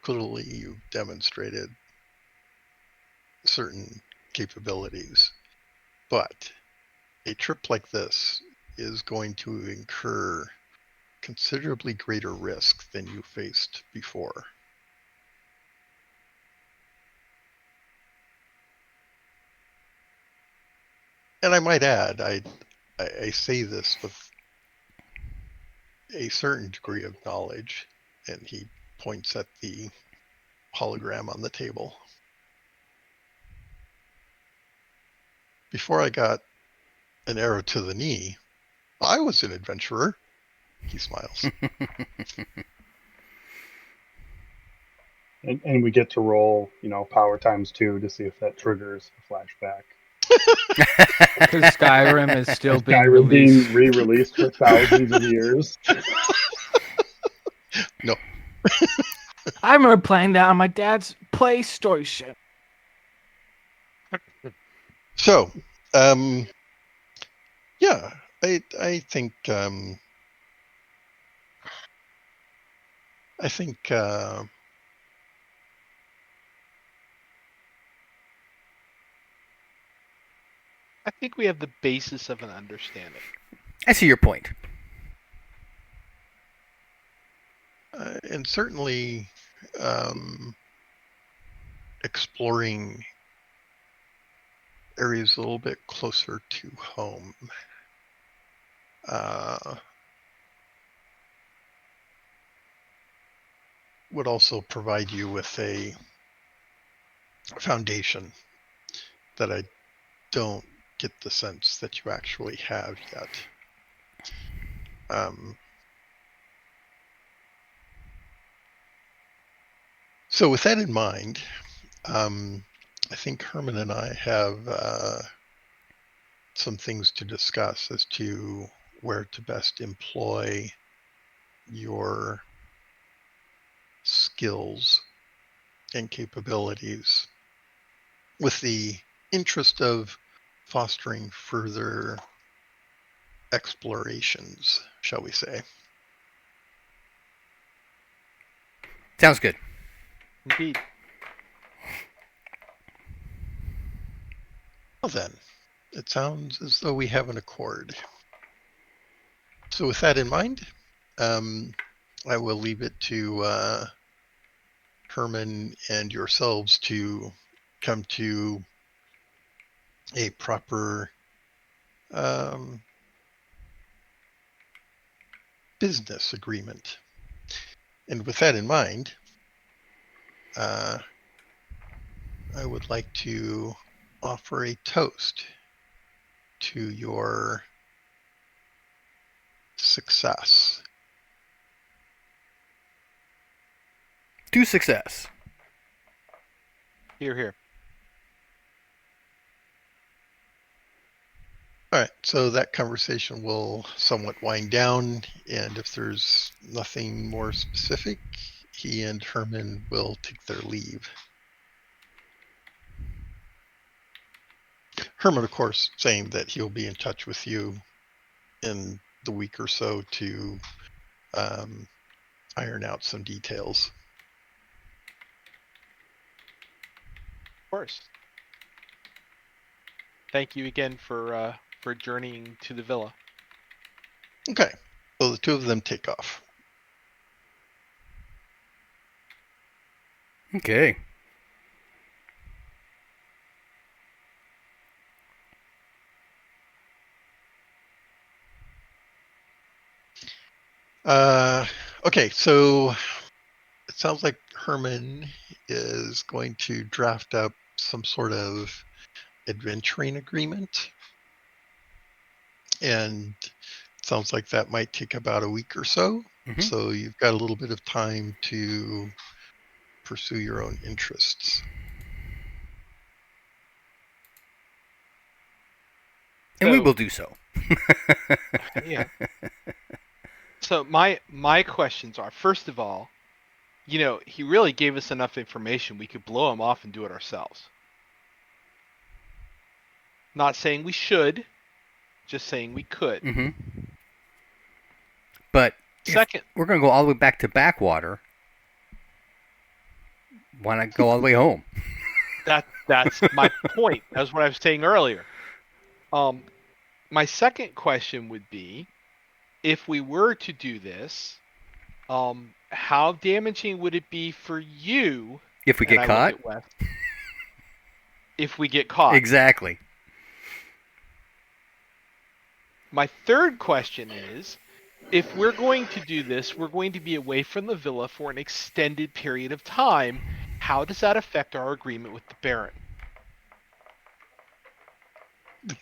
Clearly, you've demonstrated certain capabilities, but a trip like this is going to incur considerably greater risk than you faced before. And I might add, I say this with a certain degree of knowledge, and he points at the hologram on the table. Before I got an arrow to the knee, I was an adventurer. He smiles. And we get to roll, power times 2 to see if that triggers a flashback. Because Skyrim is still being Skyrim released. being re-released for thousands of years. No. I remember playing that on my dad's PlayStation. So, yeah, I think I think we have the basis of an understanding. I see your point. and certainly exploring areas a little bit closer to home. Would also provide you with a foundation that I don't get the sense that you actually have yet. So with that in mind, I think Herman and I have some things to discuss as to where to best employ your skills and capabilities with the interest of fostering further explorations, shall we say. Sounds good. Indeed. Well then, it sounds as though we have an accord. So with that in mind, I will leave it to Herman and yourselves to come to a proper business agreement. And with that in mind, I would like to offer a toast to your success. To success. Here, here. All right, so that conversation will somewhat wind down, and if there's nothing more specific, he and Herman will take their leave. Herman, of course, saying that he'll be in touch with you in the week or so to iron out some details. Of course. Thank you again for journeying to the villa. Okay, so the two of them take off. Okay. Okay, so it sounds like Herman is going to draft up some sort of adventuring agreement. And it sounds like that might take about a week or so. Mm-hmm. So you've got a little bit of time to pursue your own interests. And we will do so. Yeah. So my questions are, first of all, he really gave us enough information. We could blow him off and do it ourselves. Not saying we should, just saying we could. Mm-hmm. But Second, we're going to go all the way back to Backwater. Why not go all the way home? that's my point. That's what I was saying earlier. My second question would be, if we were to do this, how damaging would it be for you If we get caught? If we get caught. Exactly. My third question is, if we're going to do this, we're going to be away from the villa for an extended period of time. How does that affect our agreement with the Baron?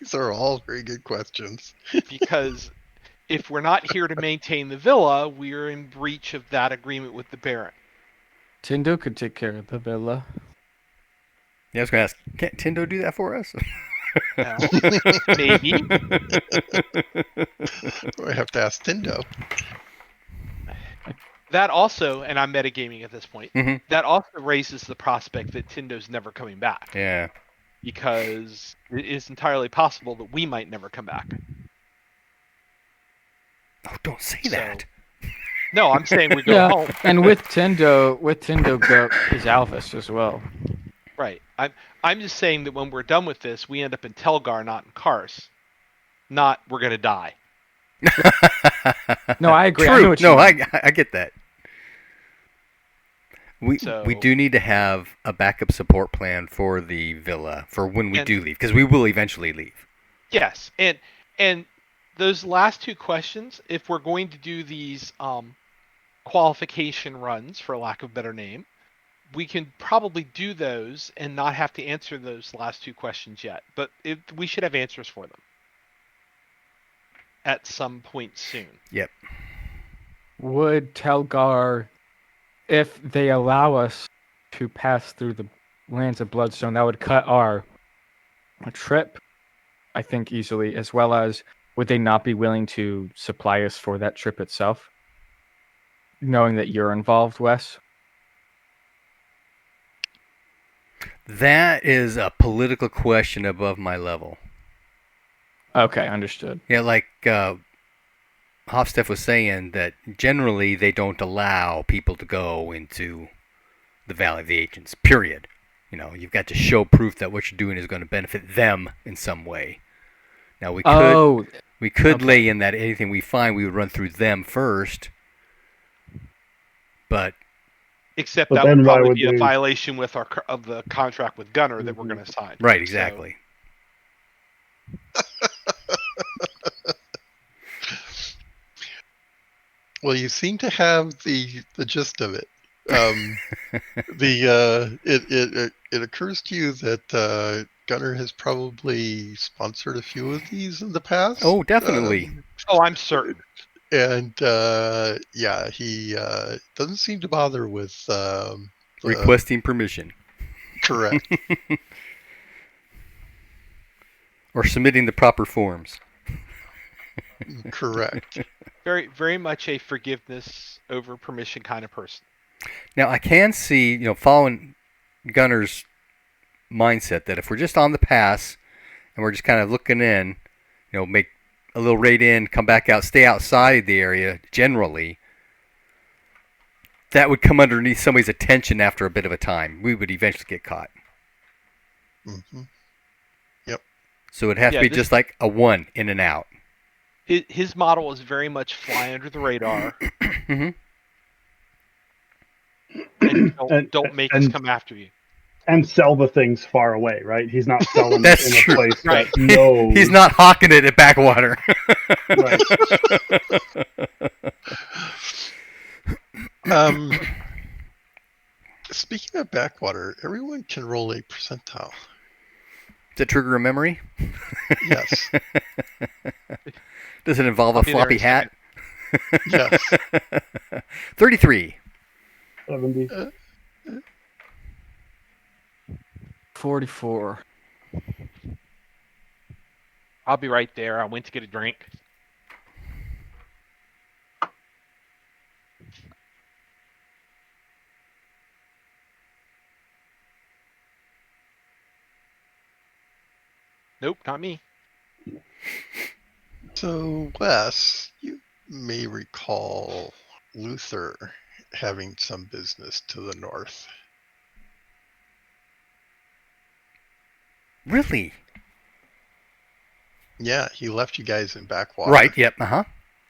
These are all very good questions. Because if we're not here to maintain the villa, we're in breach of that agreement with the Baron. Tindo could take care of the villa. Yeah, I was gonna ask, can't Tindo do that for us? Maybe. I have to ask Tindo. That also, and I'm metagaming at this point, Mhm. that also raises the prospect that Tindo's never coming back. Yeah. Because it is entirely possible that we might never come back. Oh, don't say So- that. No, I'm saying we go Yeah, home. and with Tindo go is Alvis as well. Right. I'm just saying that when we're done with this, we end up in Telgar, not in Kars. Not we're gonna die. No, I agree. True. I know what you no, mean. I get that. We So- do need to have a backup support plan for the villa for when we And- do leave, because we will eventually leave. Yes, and those last two questions, if we're going to do these qualification runs, for lack of a better name, we can probably do those and not have to answer those last two questions yet. But we should have answers for them at some point soon. Yep. Would Telgar, if they allow us to pass through the lands of Bloodstone, that would cut our trip, I think, easily, as well as would they not be willing to supply us for that trip itself? Knowing that you're involved, Wes? That is a political question above my level. Okay, understood. Yeah, like Hofsteff was saying, that generally they don't allow people to go into the Valley of the Ancients, period. You know, you've got to show proof that what you're doing is going to benefit them in some way. Now, we could okay. lay in that anything we find, we would run through them first. But Except But that then would why probably would be a they- viation with of the contract with Gunner that we're Mhm. going to sign. right, So- exactly. Well, you seem to have the gist of it. It occurs to you that Gunner has probably sponsored a few of these in the past. Oh, definitely. Oh, I'm certain. And yeah, he doesn't seem to bother with Requesting permission. correct. Or submitting the proper forms. Correct. Very, very much a forgiveness over permission kind of person. Now, I can see, following Gunner's mindset, that if we're just on the pass and we're just kind of looking in, make a little raid in, come back out, stay outside the area generally, that would come underneath somebody's attention after a bit of a time. We would eventually get caught. Hmm. So it'd have to Yeah, be this- just like a one in and out. His model is very much fly under the radar Hmm. and And- don't make us and- come after you. And sell the things far away, right? He's not selling That's it in true. a place Right. that knows. He's not hawking it at Backwater. Right. Speaking of backwater, everyone can roll a percentile. Does it trigger a memory? Yes. Does it involve a I'll be there floppy in a hat? Yes. 33. 70. 44. I'll be right there. I went to get a drink. Nope, not me. So, Wes, you may recall Luther having some business to the north. Really? Yeah, he left you guys in backwater. Right, yep, uh-huh.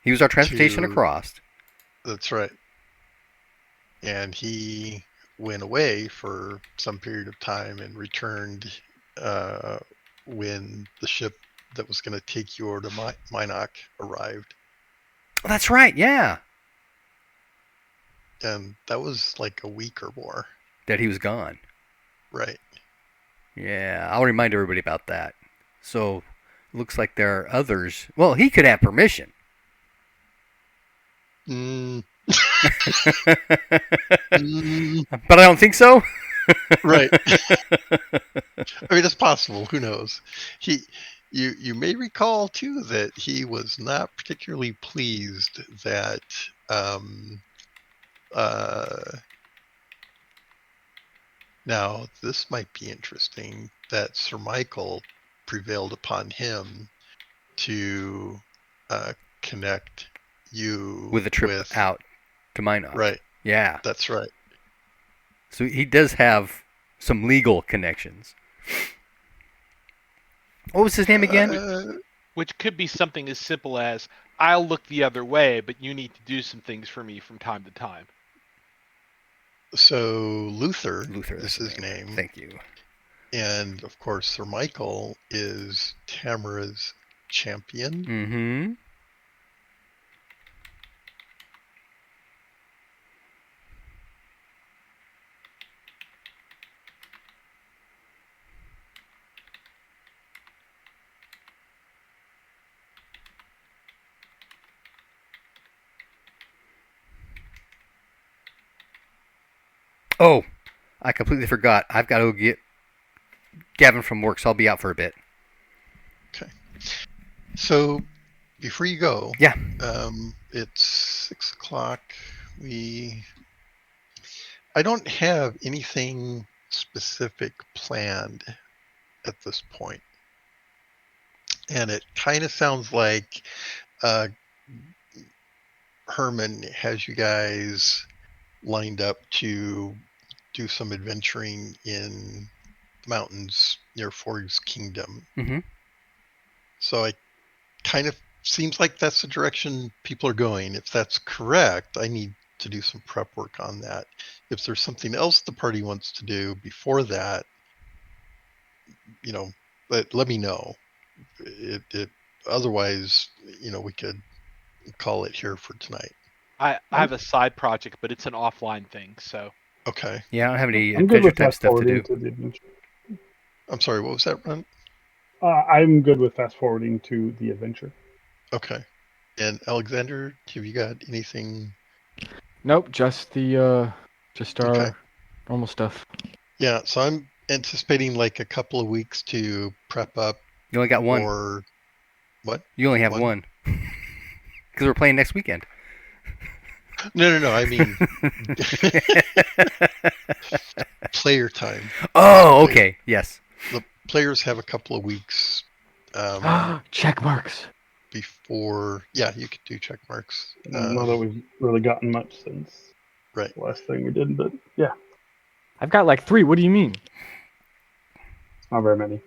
He was our transportation To- across. That's right. And he went away for some period of time and returned when the ship that was going to take you over to Minok arrived. Oh, that's right. Yeah, And that was like a week or more. that he was gone. Right. Yeah, I'll remind everybody about that. So, looks like there are others. Well, he could have permission. Mm, But mm, I don't think so. right. I mean, it's possible. Who knows? You may recall too that he was not particularly pleased that uh, now this might be interesting that Sir Michael prevailed upon him to connect you With a trip with out to Minot. right. Yeah. That's right. So he does have some legal connections. What was his name again? Which could be something as simple as, I'll look the other way, but you need to do some things for me from time to time. So Luther, Luther is that's his the name. Thank you. And of course, Sir Michael is Tamara's champion. Mm-hmm. Oh, I completely forgot. I've got to go get Gavin from work, so I'll be out for a bit. Okay. So before you go, Yeah. it's 6:00. I don't have anything specific planned at this point, and it kind of sounds like uh, Herman has you guys lined up to do some adventuring in the mountains near Forg's Kingdom. Mm-hmm. So it kind of seems like that's the direction people are going. If that's correct, I need to do some prep work on that. If there's something else the party wants to do before that, let me know. It otherwise, we could call it here for tonight. I have a side project, but it's an offline thing, so. Okay. Yeah, I don't have any I'm good adventure with type fast stuff to forwarding do. to the adventure. I'm sorry, what was that, Ron? I'm good with fast forwarding to the adventure. Okay. And Alexander, have you got anything? Nope, just our Okay. normal stuff. Yeah, so I'm anticipating like a couple of weeks to prep up You only got one. for what? You only have one. Because we're playing next weekend. No. I mean, player time. Oh, okay. Yes. The players have a couple of weeks Check marks. before. Yeah, you could do check marks. Not that we've really gotten much since Right. the last thing we did, but yeah, I've got like 3. What do you mean? not very many.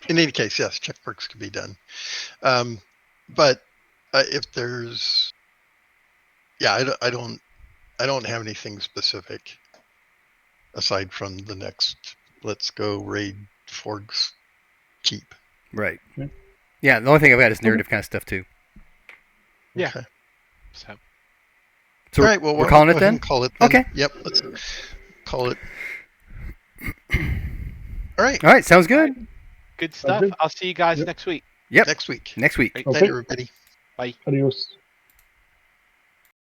In any case, yes, check marks can be done. But if there's, yeah, I don't have anything specific aside from the next. Let's go raid Forg's Keep. Right. Yeah. Yeah, the only thing I've got is narrative kind of stuff, too. Yeah. Okay. So. So All right. Well, we're calling it go ahead then? and call it then. Okay. Yep. Let's call it. All right. All right, sounds good. Good stuff. good. I'll see you guys Yep. next week. Yep. Next week. Next week. Great. Night, Okay. everybody. Bye. Adios.